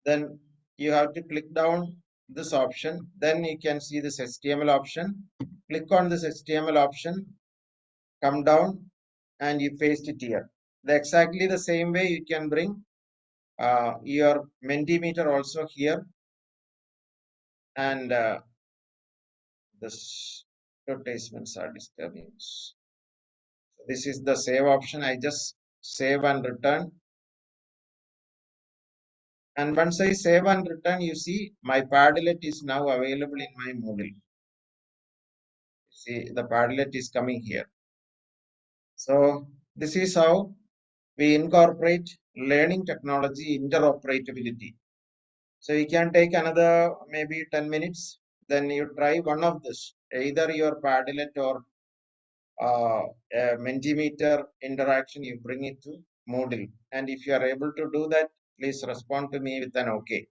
Then you have to click down this option. Then you can see this HTML option. Click on this HTML option, come down, and you paste it here. Exactly the same way you can bring your Mentimeter also here. And this advertisements are disturbing. This is the save option. I just save and return. And once I save and return, you see my Padlet is now available in my Moodle. See, the Padlet is coming here. So this is how we incorporate learning technology interoperability. So you can take another maybe 10 minutes. Then you try one of this, either your Padlet or a Mentimeter interaction, you bring it to Moodle. And if you are able to do that, please respond to me with an OK.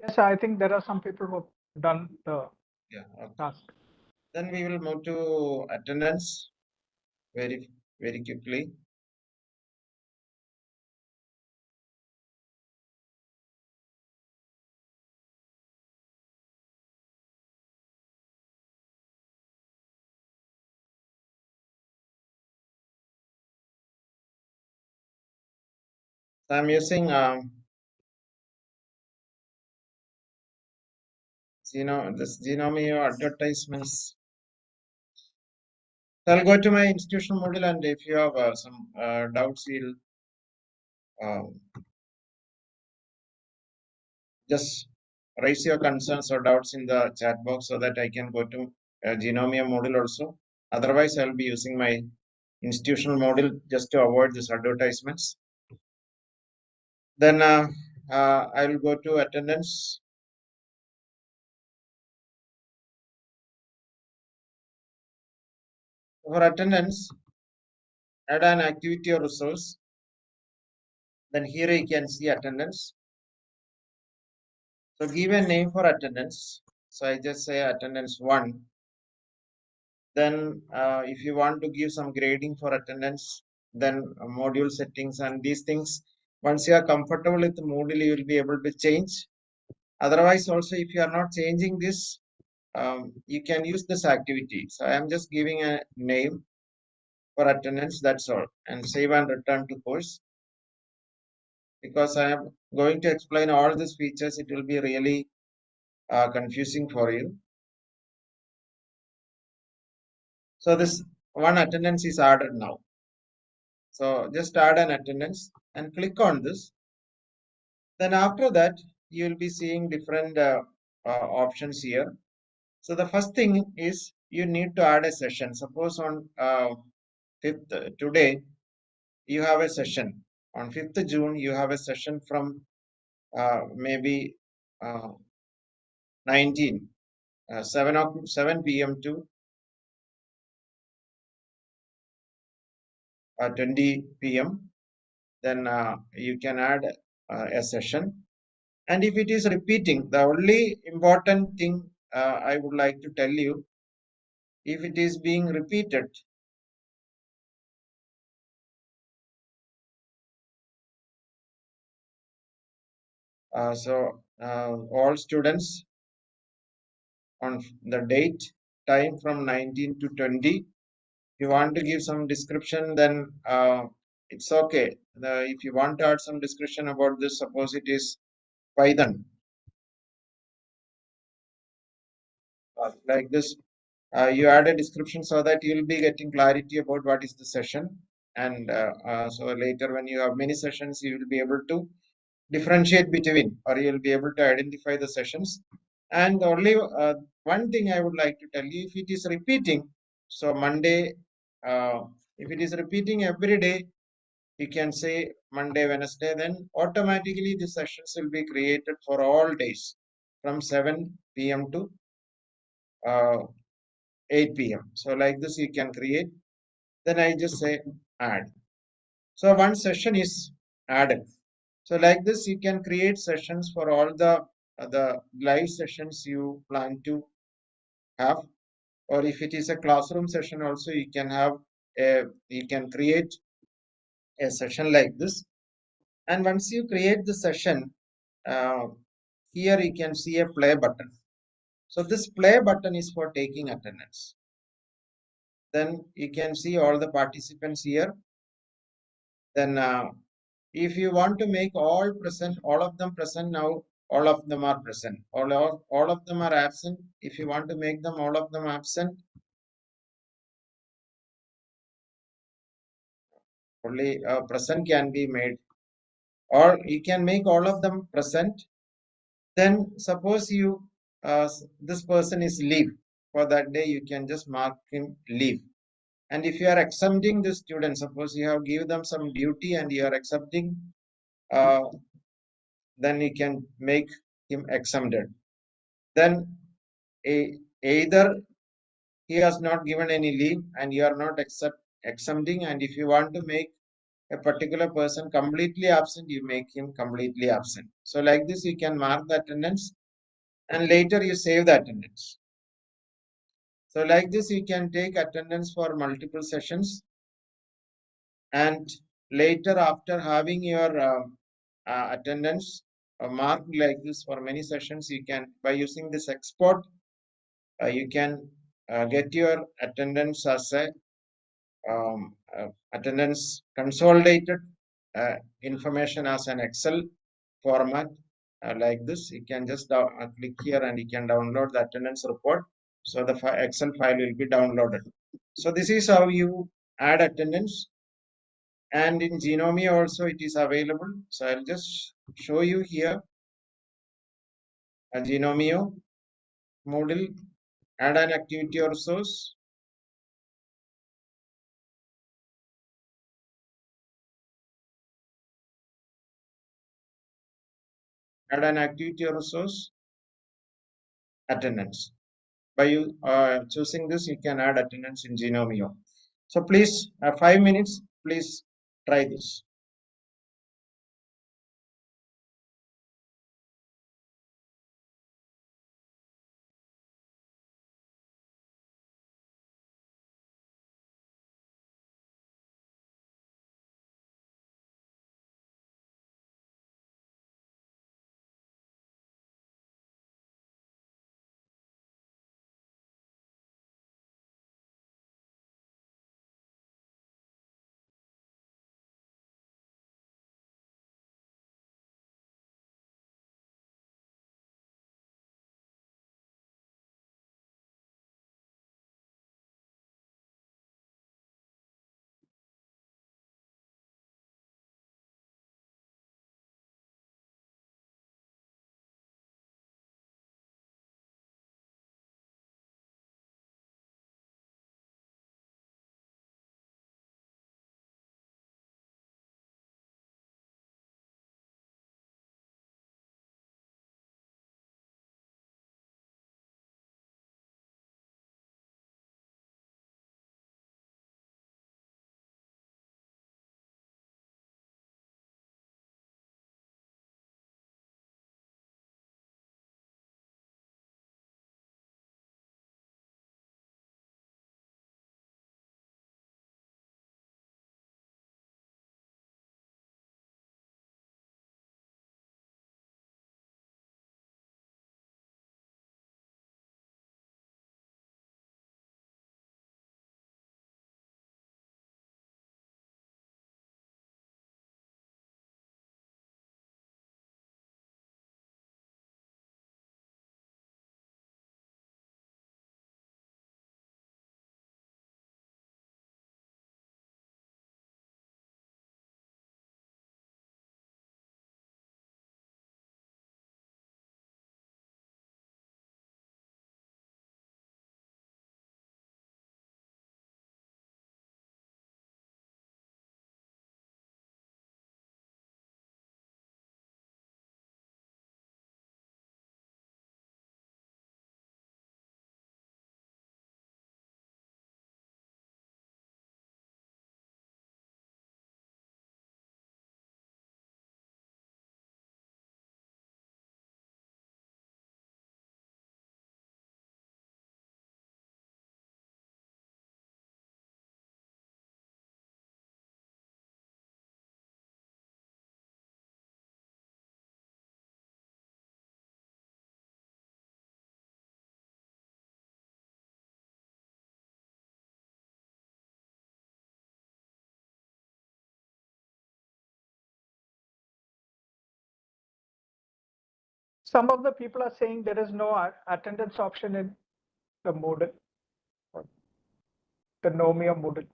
Yes, I think there are some people who have done the Yeah. Okay. task. Then we will move to attendance very quickly. So I'm using this Genomio advertisements. So I'll go to my institutional module, and if you have some doubts, you'll just raise your concerns or doubts in the chat box so that I can go to Genomia module also. Otherwise, I'll be using my institutional module just to avoid these advertisements. Then I will go to attendance. For attendance, add an activity or resource. Then here you can see attendance. So give a name for attendance. So I just say attendance 1. Then if you want to give some grading for attendance, then module settings and these things, once you are comfortable with the Moodle, you will be able to change. Otherwise, also if you are not changing this, you can use this activity. So I am just giving a name for attendance, that's all, and save and return to course. Because I am going to explain all these features, it will be really confusing for you. So this one attendance is added now. So just add an attendance and click on this. Then after that, you will be seeing different options here. So the first thing is you need to add a session. Suppose on 5th today, you have a session. On 5th June, you have a session from maybe 19, 7 p.m. to 20 p.m. Then you can add a session. And if it is repeating, the only important thing I would like to tell you, if it is being repeated, all students on the date, time from 19 to 20, you want to give some description, then it's okay. If you want to add some description about this, suppose it is Python, like this, you add a description so that you will be getting clarity about what is the session. And so later when you have many sessions, you will be able to differentiate between, or you will be able to identify the sessions. And only one thing I would like to tell you, if it is repeating, so Monday, if it is repeating every day, you can say Monday, Wednesday, then automatically the sessions will be created for all days from 7 p.m. to 8 p.m. So like this you can create. Then I just say add. So one session is added. So like this you can create sessions for all the live sessions you plan to have. Or if it is a classroom session also, you can create a session like this. And once you create the session, uh, here you can see a play button. So this play button is for taking attendance. Then you can see all the participants here. Then if you want to make all present, all of them present now, all of them are present. All of them are absent. If you want to make them all of them absent, only present can be made. Or you can make all of them present. Then suppose this person is leave for that day, you can just mark him leave. And if you are exempting the student, suppose you have given them some duty and you are accepting, then you can make him exempted. Then either he has not given any leave and you are not exempting, and if you want to make a particular person completely absent, you make him completely absent. So like this, you can mark the attendance and later you save the attendance. So like this, you can take attendance for multiple sessions, and later after having your attendance marked like this for many sessions, you can, by using this export, you can get your attendance as a attendance consolidated information as an Excel format like this. You can just click here and you can download the attendance report. So the Excel file will be downloaded. So this is how you add attendance, and in Genomia also it is available. So I'll just show you here a Genomia Moodle, add an activity or resource. Add an activity or resource, attendance. By you choosing this, you can add attendance in Genomia. So please, 5 minutes, please try this. Some of the people are saying there is no attendance option in the Moodle, the Nomia Moodle.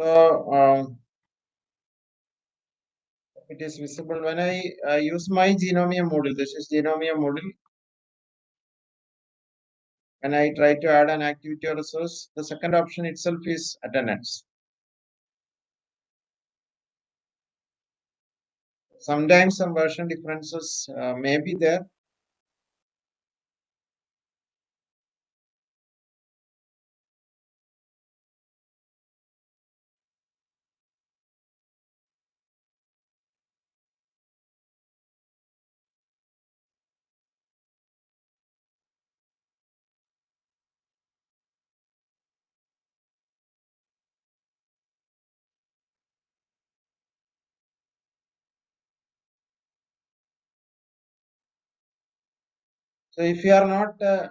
So it is visible when I use my Genomium module. This is Genomium module. When I try to add an activity or resource, the second option itself is attendance. Sometimes some version differences may be there. So if you are not if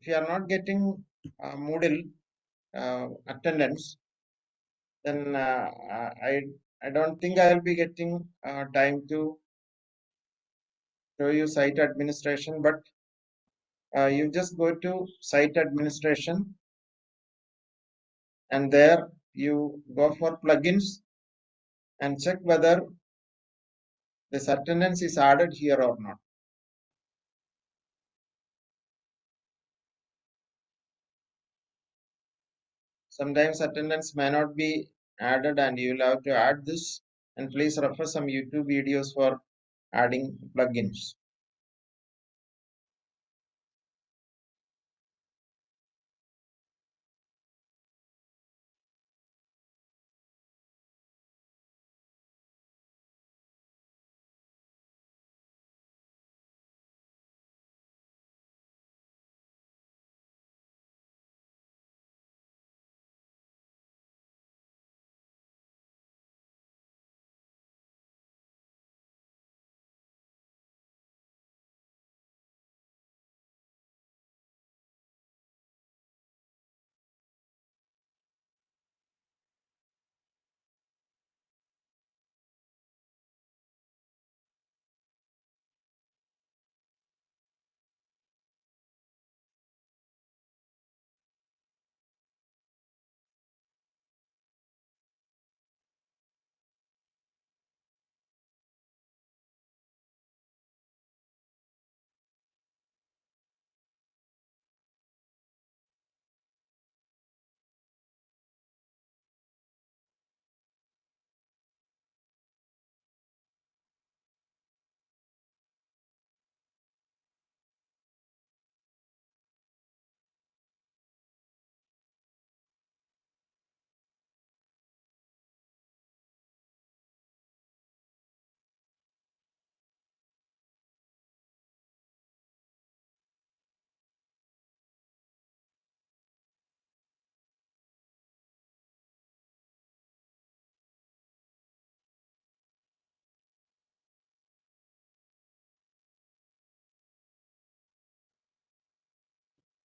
you are not getting Moodle attendance, then I don't think I will be getting time to show you site administration. But you just go to site administration, and there you go for plugins and check whether this attendance is added here or not. Sometimes attendance may not be added, and you will have to add this. And please refer some YouTube videos for adding plugins.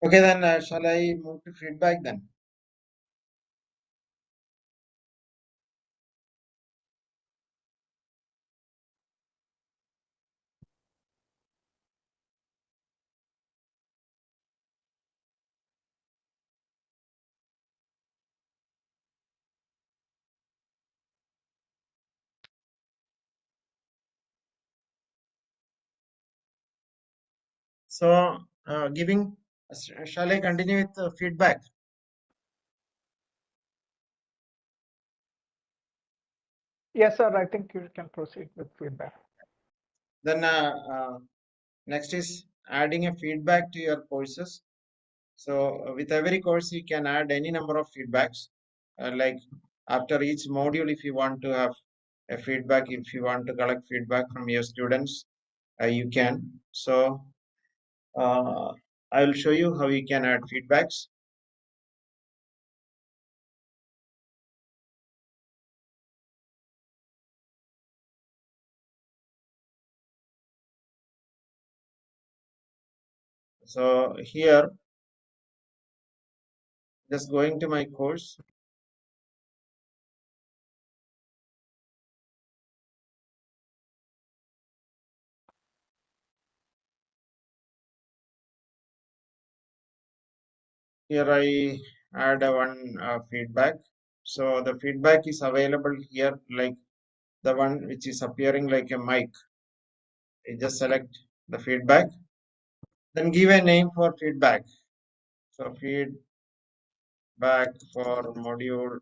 Okay, then shall I move to feedback then? So shall I continue with feedback? Yes, sir. I think you can proceed with feedback. Then next is adding a feedback to your courses. So with every course, you can add any number of feedbacks. Like after each module, if you want to have a feedback, if you want to collect feedback from your students, you can. So I will show you how you can add feedbacks. So here, just going to my course. Here I add one feedback. So the feedback is available here, like the one which is appearing like a mic. You just select the feedback, then give a name for feedback. So feedback for module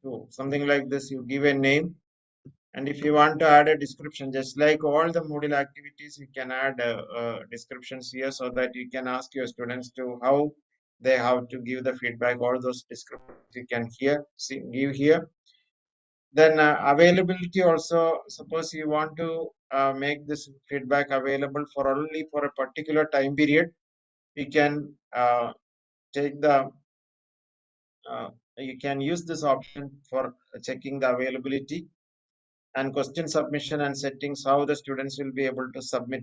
2, something like this. You give a name, and if you want to add a description, just like all the Moodle activities, you can add descriptions here so that you can ask your students to how they have to give the feedback. All those descriptions you can give here. Then availability also, suppose you want to make this feedback available for only for a particular time period, you can take the you can use this option for checking the availability and question submission and settings, how the students will be able to submit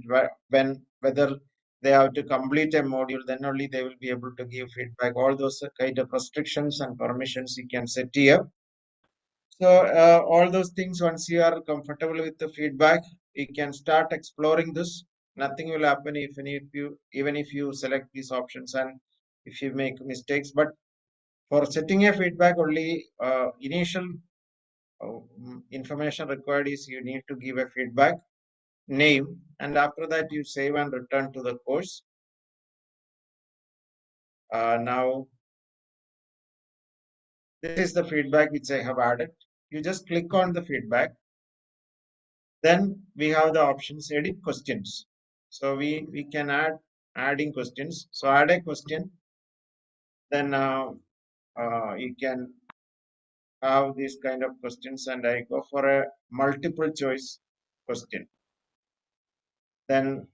when, whether they have to complete a module, then only they will be able to give feedback. All those kind of restrictions and permissions you can set here. So all those things, once you are comfortable with the feedback, you can start exploring this. Nothing will happen even if you select these options and if you make mistakes. But for setting a feedback, only initial information required is you need to give a feedback name, and after that you save and return to the course. Now this is the feedback which I have added. You just click on the feedback. Then we have the options edit questions. So we can adding questions. So add a question. Then you can have these kind of questions, and I go for a multiple choice question. Then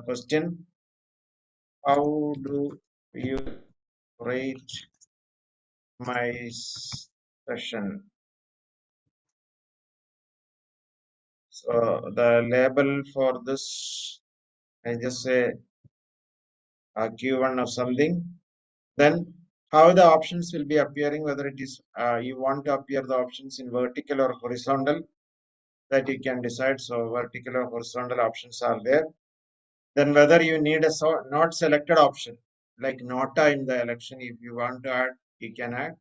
question: how do you rate my session? So the label for this, I just say Q1 or something. Then how the options will be appearing, whether it is you want to appear the options in vertical or horizontal, that you can decide. So vertical or horizontal options are there. Then whether you need a not selected option, like nota in the election, if you want to add, you can add.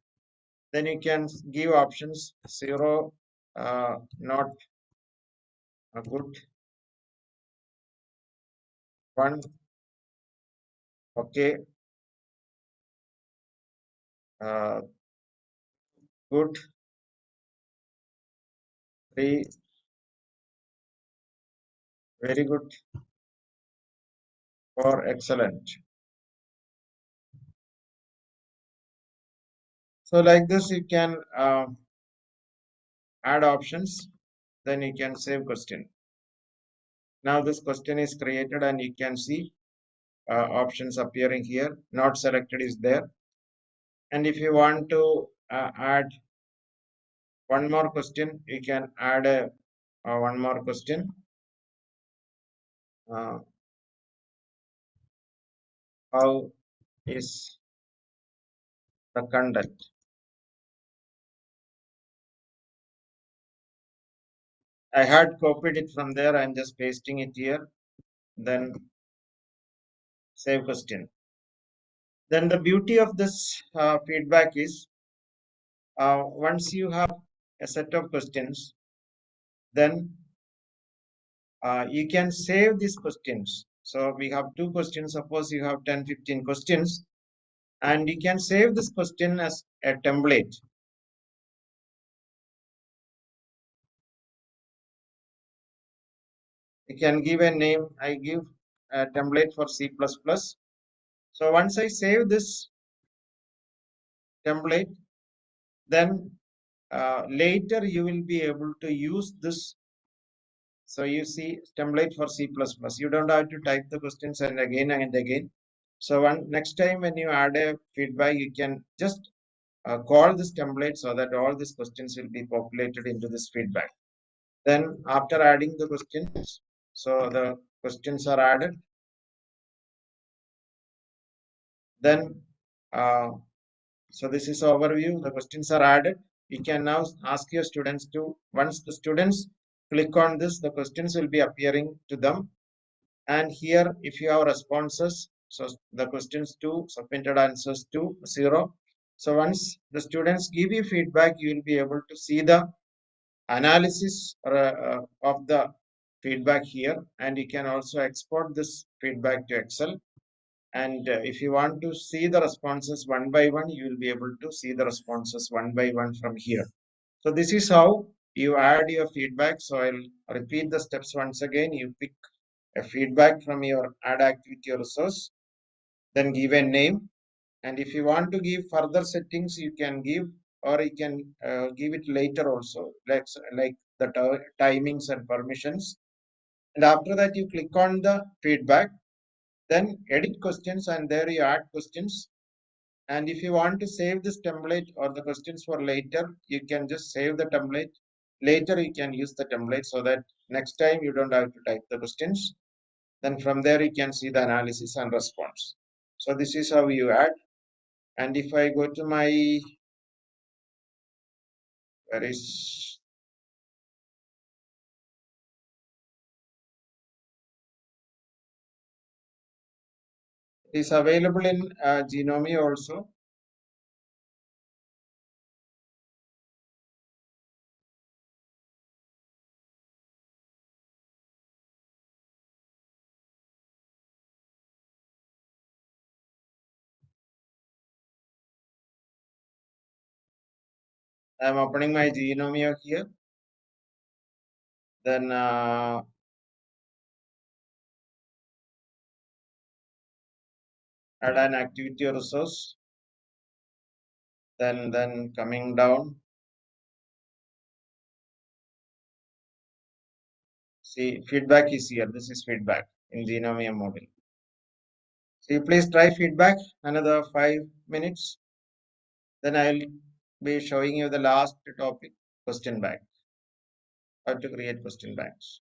Then you can give options 0, not a good, 1, okay, good, 3, very good, or excellent. So like this, you can add options. Then you can save question. Now this question is created, and you can see options appearing here. Not selected is there. And if you want to add one more question, you can add one more question. How is the content? I had copied it from there. I'm just pasting it here. Then save question. Then the beauty of this feedback is once you have a set of questions, then you can save these questions. So we have 2 questions. Suppose you have 10, 15 questions, and you can save this question as a template. You can give a name. I give a template for C++. So once I save this template, then later you will be able to use this. So you see template for C++. You don't have to type the questions and again. So next time when you add a feedback, you can just call this template so that all these questions will be populated into this feedback. Then after adding the questions, so the questions are added. Then so this is overview. The questions are added. You can now ask your students to, once the students click on this, the questions will be appearing to them. And here, if you have responses, So the questions 2, submitted answers 2, 0. So once the students give you feedback, you will be able to see the analysis of the feedback here, and you can also export this feedback to Excel. And if you want to see the responses one by one, you will be able to see the responses one by one from here. So this is how you add your feedback. So I'll repeat the steps once again. You pick a feedback from your add activity or resource, then give a name. And if you want to give further settings, you can give, or you can give it later also, like the timings and permissions. And after that, you click on the feedback, then edit questions, and there you add questions. And if you want to save this template or the questions for later, you can just save the template. Later, you can use the template so that next time you don't have to type the questions. Then from there, you can see the analysis and response. So this is how you add. And if I go to my, where is, it is available in Genome also. I am opening my Genome here. Then add an activity or resource. Then coming down, see feedback is here. This is feedback in Genome model. So you please try feedback another 5 minutes. Then I'll be showing you the last topic, question bank. How to create question banks.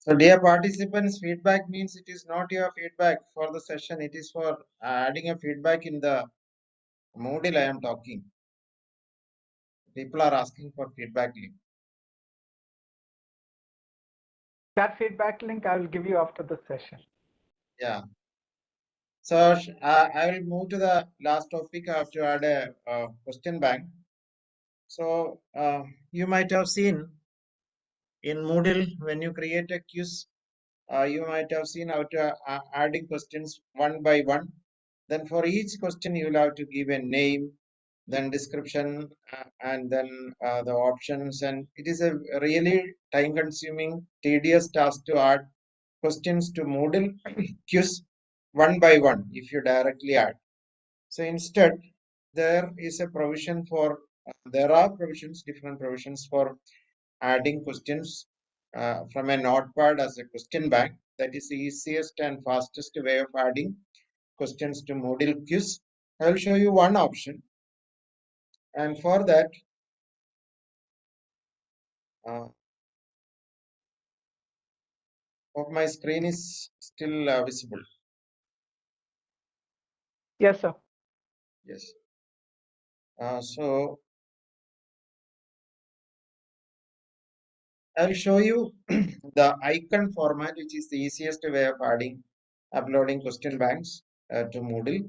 So, dear participants, feedback means it is not your feedback for the session. It is for adding a feedback in the Moodle I am talking. People are asking for feedback link. That feedback link I will give you after the session. Yeah. So I will move to the last topic. I have to add a question bank. So you might have seen in Moodle when you create a quiz, you might have seen how to adding questions one by one. Then for each question you will have to give a name, then description, and then the options. And it is a really time-consuming, tedious task to add questions to Moodle quiz one by one if you directly add. So instead, there is a provision for, there are provisions, different provisions for adding questions from a notepad as a question bank. That is the easiest and fastest way of adding questions to Moodle quiz. I will show you one option. And for that, my screen is still visible. Yes, sir. Yes. So I'll show you the icon format, which is the easiest way of uploading question banks to Moodle.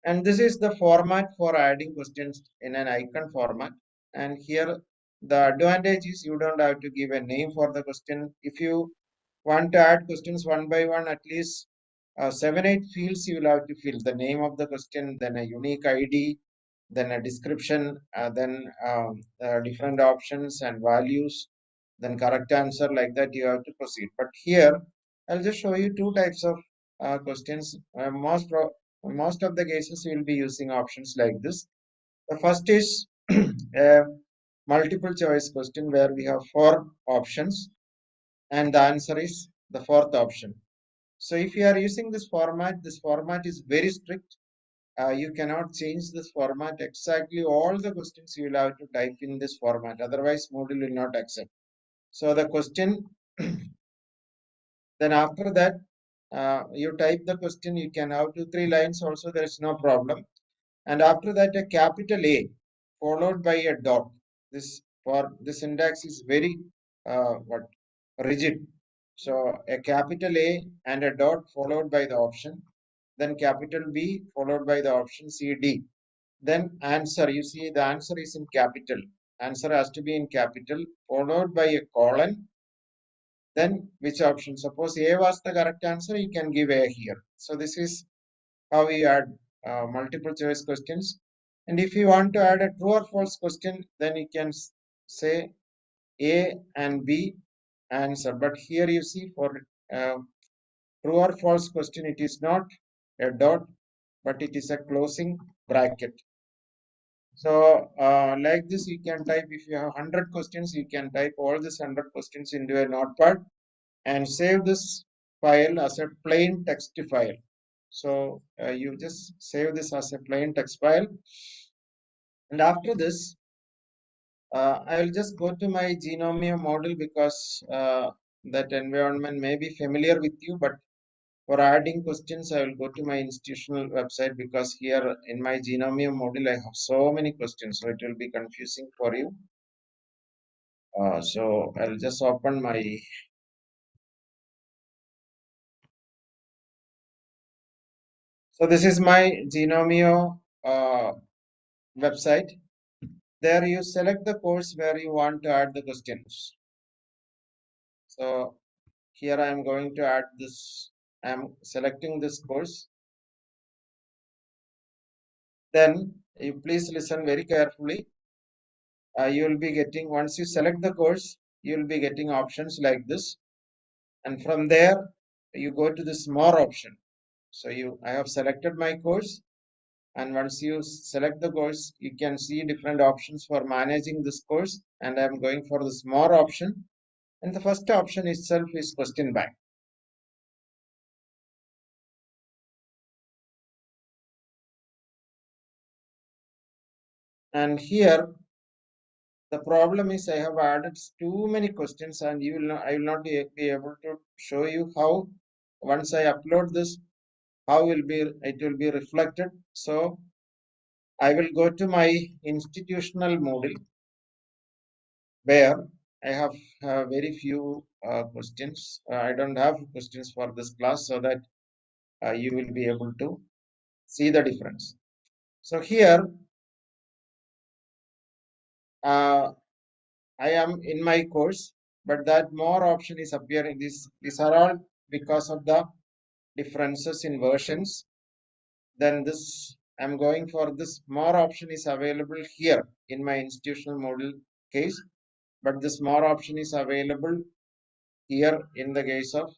And this is the format for adding questions in an icon format. And here the advantage is you don't have to give a name for the question. If you want to add questions one by one, at least 7-8 fields you will have to fill the name of the question, then a unique ID, then a description, then different options and values, then correct answer, like that you have to proceed. But here I'll just show you two types of questions. Most of the cases we will be using options like this. The first is a multiple choice question where we have 4 options and the answer is the 4th option. So if you are using this format is very strict. You cannot change this format. Exactly all the questions you will have to type in this format. Otherwise, Moodle will not accept. So the question, then after that, you type the question. You can have 2-3 lines also. There is no problem. And after that, a capital A followed by a dot. This syntax is very rigid. So a capital A and a dot followed by the option, then capital B followed by the option C, D. Then answer, you see the answer is in capital. Answer has to be in capital followed by a colon. Then which option? Suppose A was the correct answer, you can give A here. So this is how we add multiple choice questions. And if you want to add a true or false question, then you can say A and B answer. But here you see for true or false question, it is not a dot, but it is a closing bracket. So like this, you can type, if you have 100 questions, you can type all these 100 questions into a notepad and save this file as a plain text file. So you just save this as a plain text file. And after this, I will just go to my Genomio model because that environment may be familiar with you, but for adding questions, I will go to my institutional website because here in my Genomium module, I have so many questions, so it will be confusing for you. So I'll just open my. So this is my Genomio website. There you select the course where you want to add the questions. So here I am going to add this. I am selecting this course. Then you please listen very carefully. You will be getting, once you select the course, you will be getting options like this. And from there, you go to this more option. So I have selected my course. And once you select the course, you can see different options for managing this course. And I'm going for this more option. And the first option itself is question bank. And here The problem is I have added too many questions, and I will not be able to show you how once I upload this, how it will be reflected. So I will go to my institutional Moodle where I have very few questions. I don't have questions for this class, so that you will be able to see the difference. So here I am in my course, but that more option is appearing. These are all because of the differences in versions. Then this I'm going for this more option is available here in my institutional model case, but this more option is available here in the case of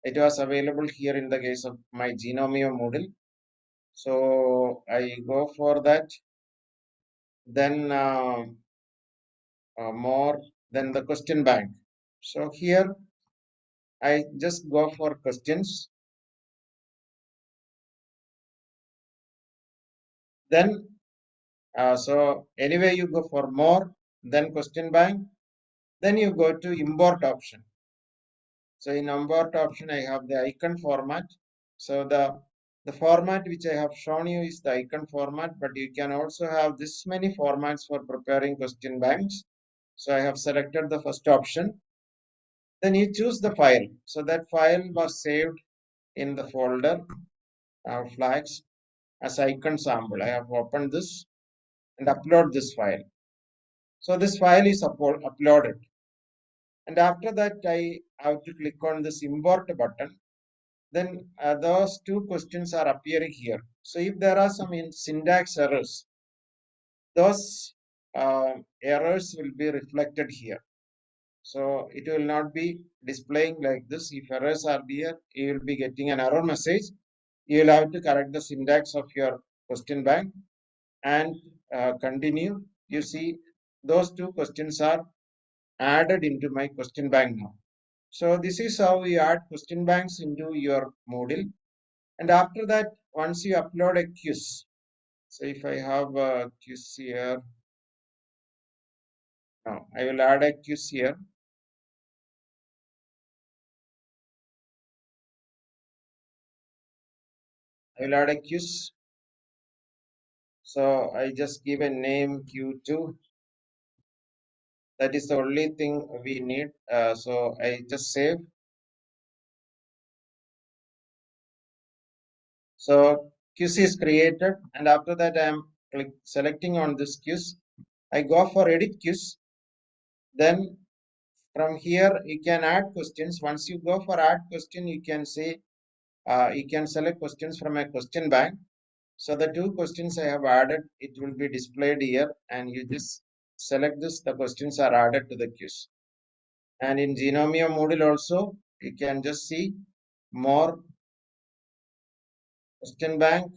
it was available here in the case of my Genomio model. So I go for that. Then more than the question bank. So here I just go for questions. Then so anyway you go for more, then question bank, then you go to import option. So in import option I have the icon format. So the format which I have shown you is the icon format, but you can also have this many formats for preparing question banks. So I have selected the first option. Then you choose the file. So that file was saved in the folder flags as icon sample. I have opened this and upload this file. So this file is uploaded. And after that, I have to click on this import button. Then those two questions are appearing here. So if there are some syntax errors, those errors will be reflected here. So it will not be displaying like this. If errors are there, you will be getting an error message. You will have to correct the syntax of your question bank and continue. You see, those two questions are added into my question bank now. So this is how we add question banks into your Moodle. And after that, once you upload a quiz, so if I have a quiz here, no, I will add a quiz here. I will add a quiz. So I just give a name Q2. That is the only thing we need. So I just save. So quiz is created, and after that I am selecting on this quiz. I go for edit quiz. Then from here you can add questions. Once you go for add question, you can say you can select questions from a question bank. So the two questions I have added, it will be displayed here, and you just select this. The questions are added to the quiz. And in Genomio Moodle also, you can just see more question bank.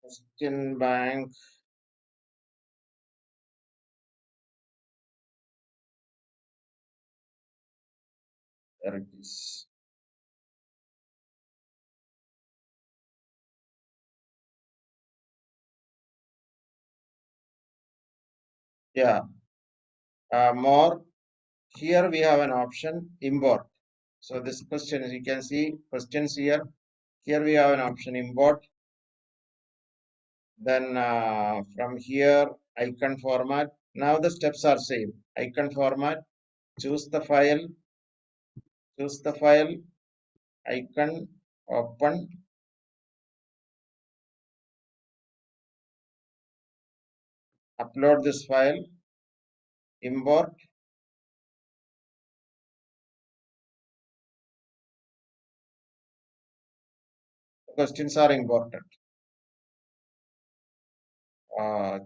Question bank. There it is. Yeah. More. Here we have an option import. So this question, as you can see, questions here. Here we have an option import. Then from here, icon format. Now the steps are same. Icon format, choose the file, icon, open, upload this file, import. The questions are imported.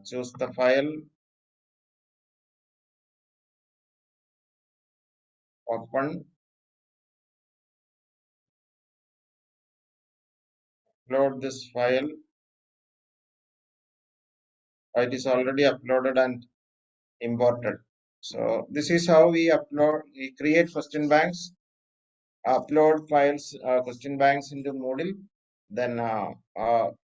Choose the file, open, upload this file. It is already uploaded and imported. So this is how we create question banks, upload files, question banks into Moodle. Then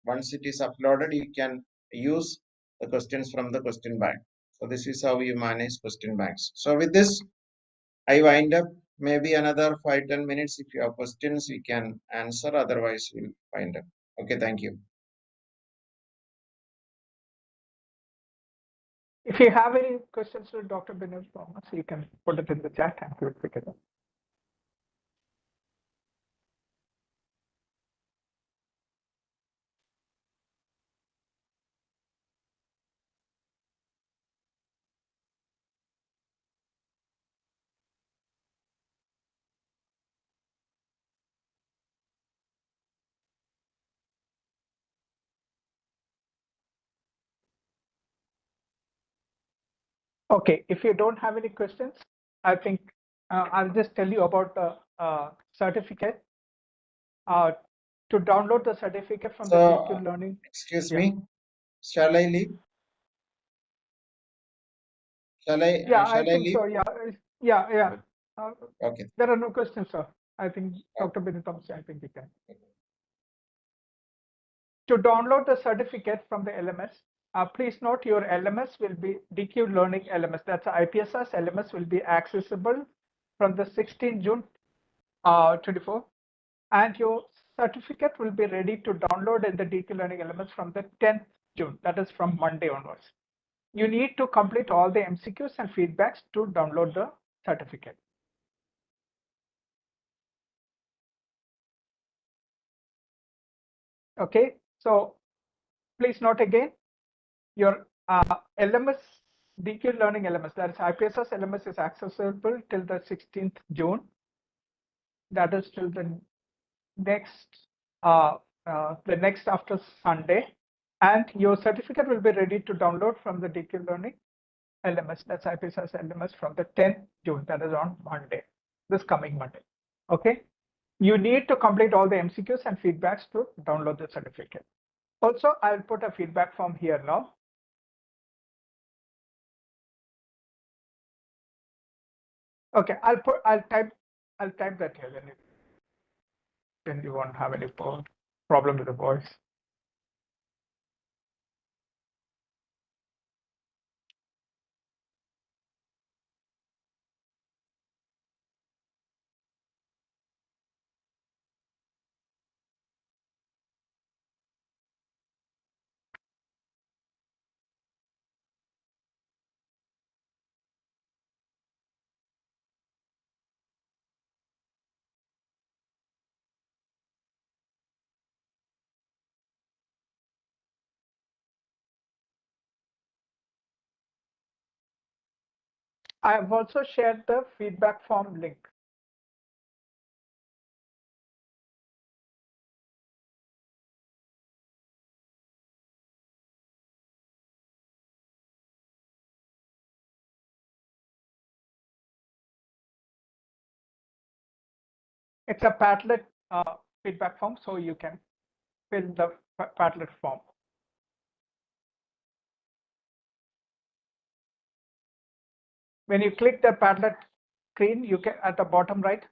once it is uploaded, you can use the questions from the question bank. So this is how you manage question banks. So with this, I wind up. Maybe another 5-10 minutes. If you have questions, we can answer. Otherwise, we'll wind up. Okay, thank you. If you have any questions to Dr. Binod Thomas, you can put it in the chat and we'll pick it up. Okay, if you don't have any questions, I think I'll just tell you about the certificate. To download the certificate from the DQ Learning. Excuse me, shall I leave? Shall I? Yeah, Shall I think leave? so. Yeah. Okay. There are no questions, sir. I think Dr. Binod Thomas, I think you can. To download the certificate from the LMS, please note your LMS will be DQ Learning LMS. That's IPSS LMS will be accessible from the 16th June 24, and your certificate will be ready to download in the DQ Learning LMS from the 10th June. That is from Monday onwards. You need to complete all the MCQs and feedbacks to download the certificate. Okay, so please note again, your LMS, DQ Learning LMS, that is IPSS LMS is accessible till the 16th June. That is till the next after Sunday. And your certificate will be ready to download from the DQ Learning LMS, that's IPSS LMS from the 10th June, that is on Monday, this coming Monday. Okay, you need to complete all the MCQs and feedbacks to download the certificate. Also, I'll put a feedback form here now. Okay, I'll type that here, then you won't have any problem with the voice. I have also shared the feedback form link. It's a Padlet feedback form, so you can fill the Padlet form. When you click the Padlet screen, you can at the bottom right.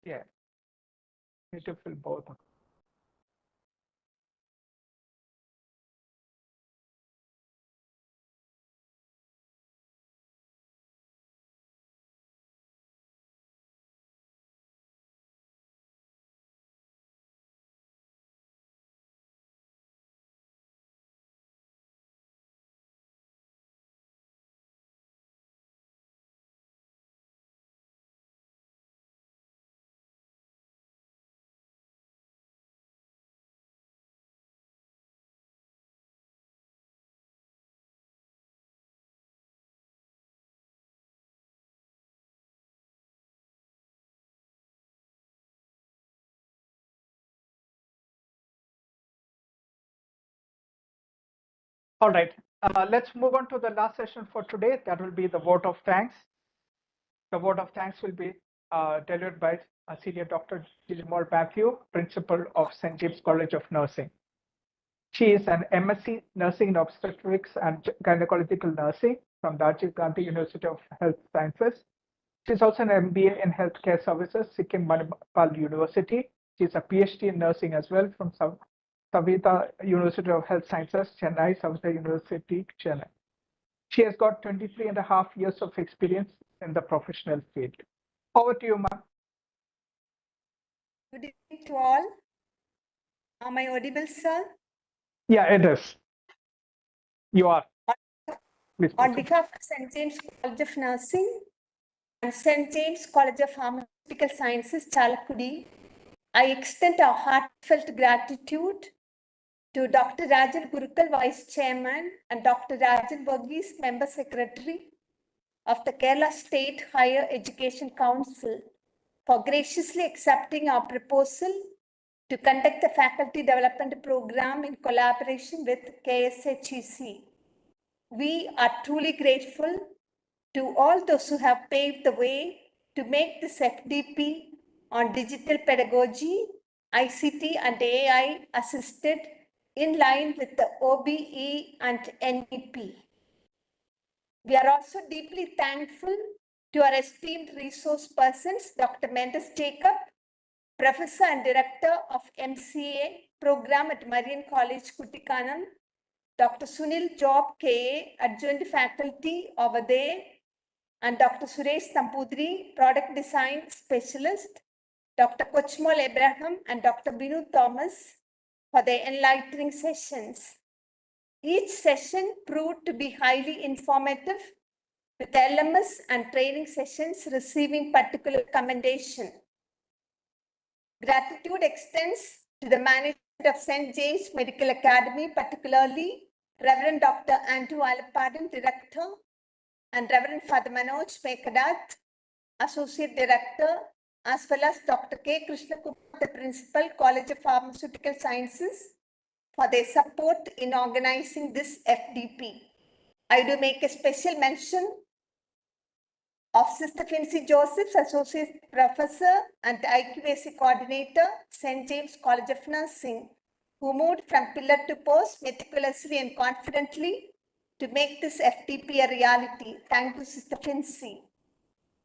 Yeah, you need to fill both. All right, let's move on to the last session for today. That will be the vote of thanks. The vote of thanks will be delivered by Senior Dr. Digital Matthew, Principal of St. James College of Nursing. She is an MSc Nursing in Obstetrics and Gynecological Nursing from Rajiv Gandhi University of Health Sciences. She's also an MBA in Healthcare Services, Sikkim Manipal University. She's a PhD in Nursing as well from Savita University of Health Sciences, Chennai, Savita University, Chennai. She has got 23.5 years of experience in the professional field. Over to you, ma'am. Good evening to all. Am I audible, sir? Yeah, it is. You are. Please On proceed. behalf of St. James College of Nursing and St. James College of Pharmaceutical Sciences, Chalakudy, I extend our heartfelt gratitude to Dr. Rajan Gurukal, Vice Chairman, and Dr. Rajan Varghese, Member Secretary of the Kerala State Higher Education Council, for graciously accepting our proposal to conduct the faculty development program in collaboration with KSHEC. We are truly grateful to all those who have paved the way to make this FDP on digital pedagogy, ICT and AI assisted in line with the OBE and NEP. We are also deeply thankful to our esteemed resource persons, Dr. Mendes Jacob, Professor and Director of MCA Program at Marian College, Kuttikanam, Dr. Sunil Job, KA, Adjunct Faculty over there, and Dr. Suresh Tampudri, Product Design Specialist, Dr. Kochmol Abraham, and Dr. Binu Thomas for their enlightening sessions. Each session proved to be highly informative, with LMS and training sessions receiving particular commendation. Gratitude extends to the management of St. James Medical Academy, particularly Reverend Dr. Andrew Alapadan, Director, and Reverend Father Manoj Mekadat, Associate Director, as well as Dr. K. Krishnakumar, the Principal, College of Pharmaceutical Sciences, for their support in organizing this FDP. I do make a special mention of Sister Fincy Josephs, Associate Professor and IQAC Coordinator, St. James College of Nursing, who moved from pillar to post meticulously and confidently to make this FDP a reality. Thank you, Sister Fincy.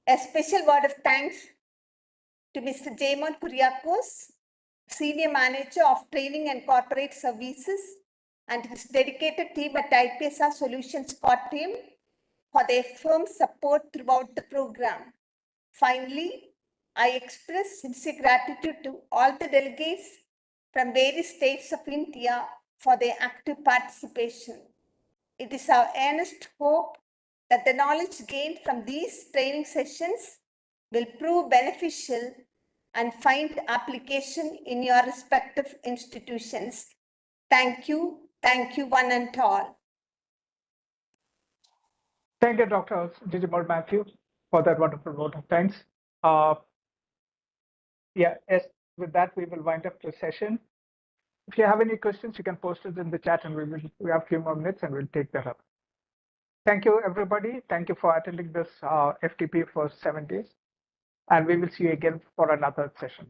A special word of thanks to Mr. Jaymon Kuriakos, Senior Manager of Training and Corporate Services, and his dedicated team at IPSR Solutions Core Team for their firm support throughout the program. Finally, I express sincere gratitude to all the delegates from various states of India for their active participation. It is our earnest hope that the knowledge gained from these training sessions will prove beneficial and find application in your respective institutions. Thank you one and all. Thank you, Dr. Digital Matthew, for that wonderful vote of thanks. Yes, with that, we will wind up the session. If you have any questions, you can post it in the chat and we have a few more minutes and we'll take that up. Thank you, everybody. Thank you for attending this FTP for 7 days. And we will see you again for another session.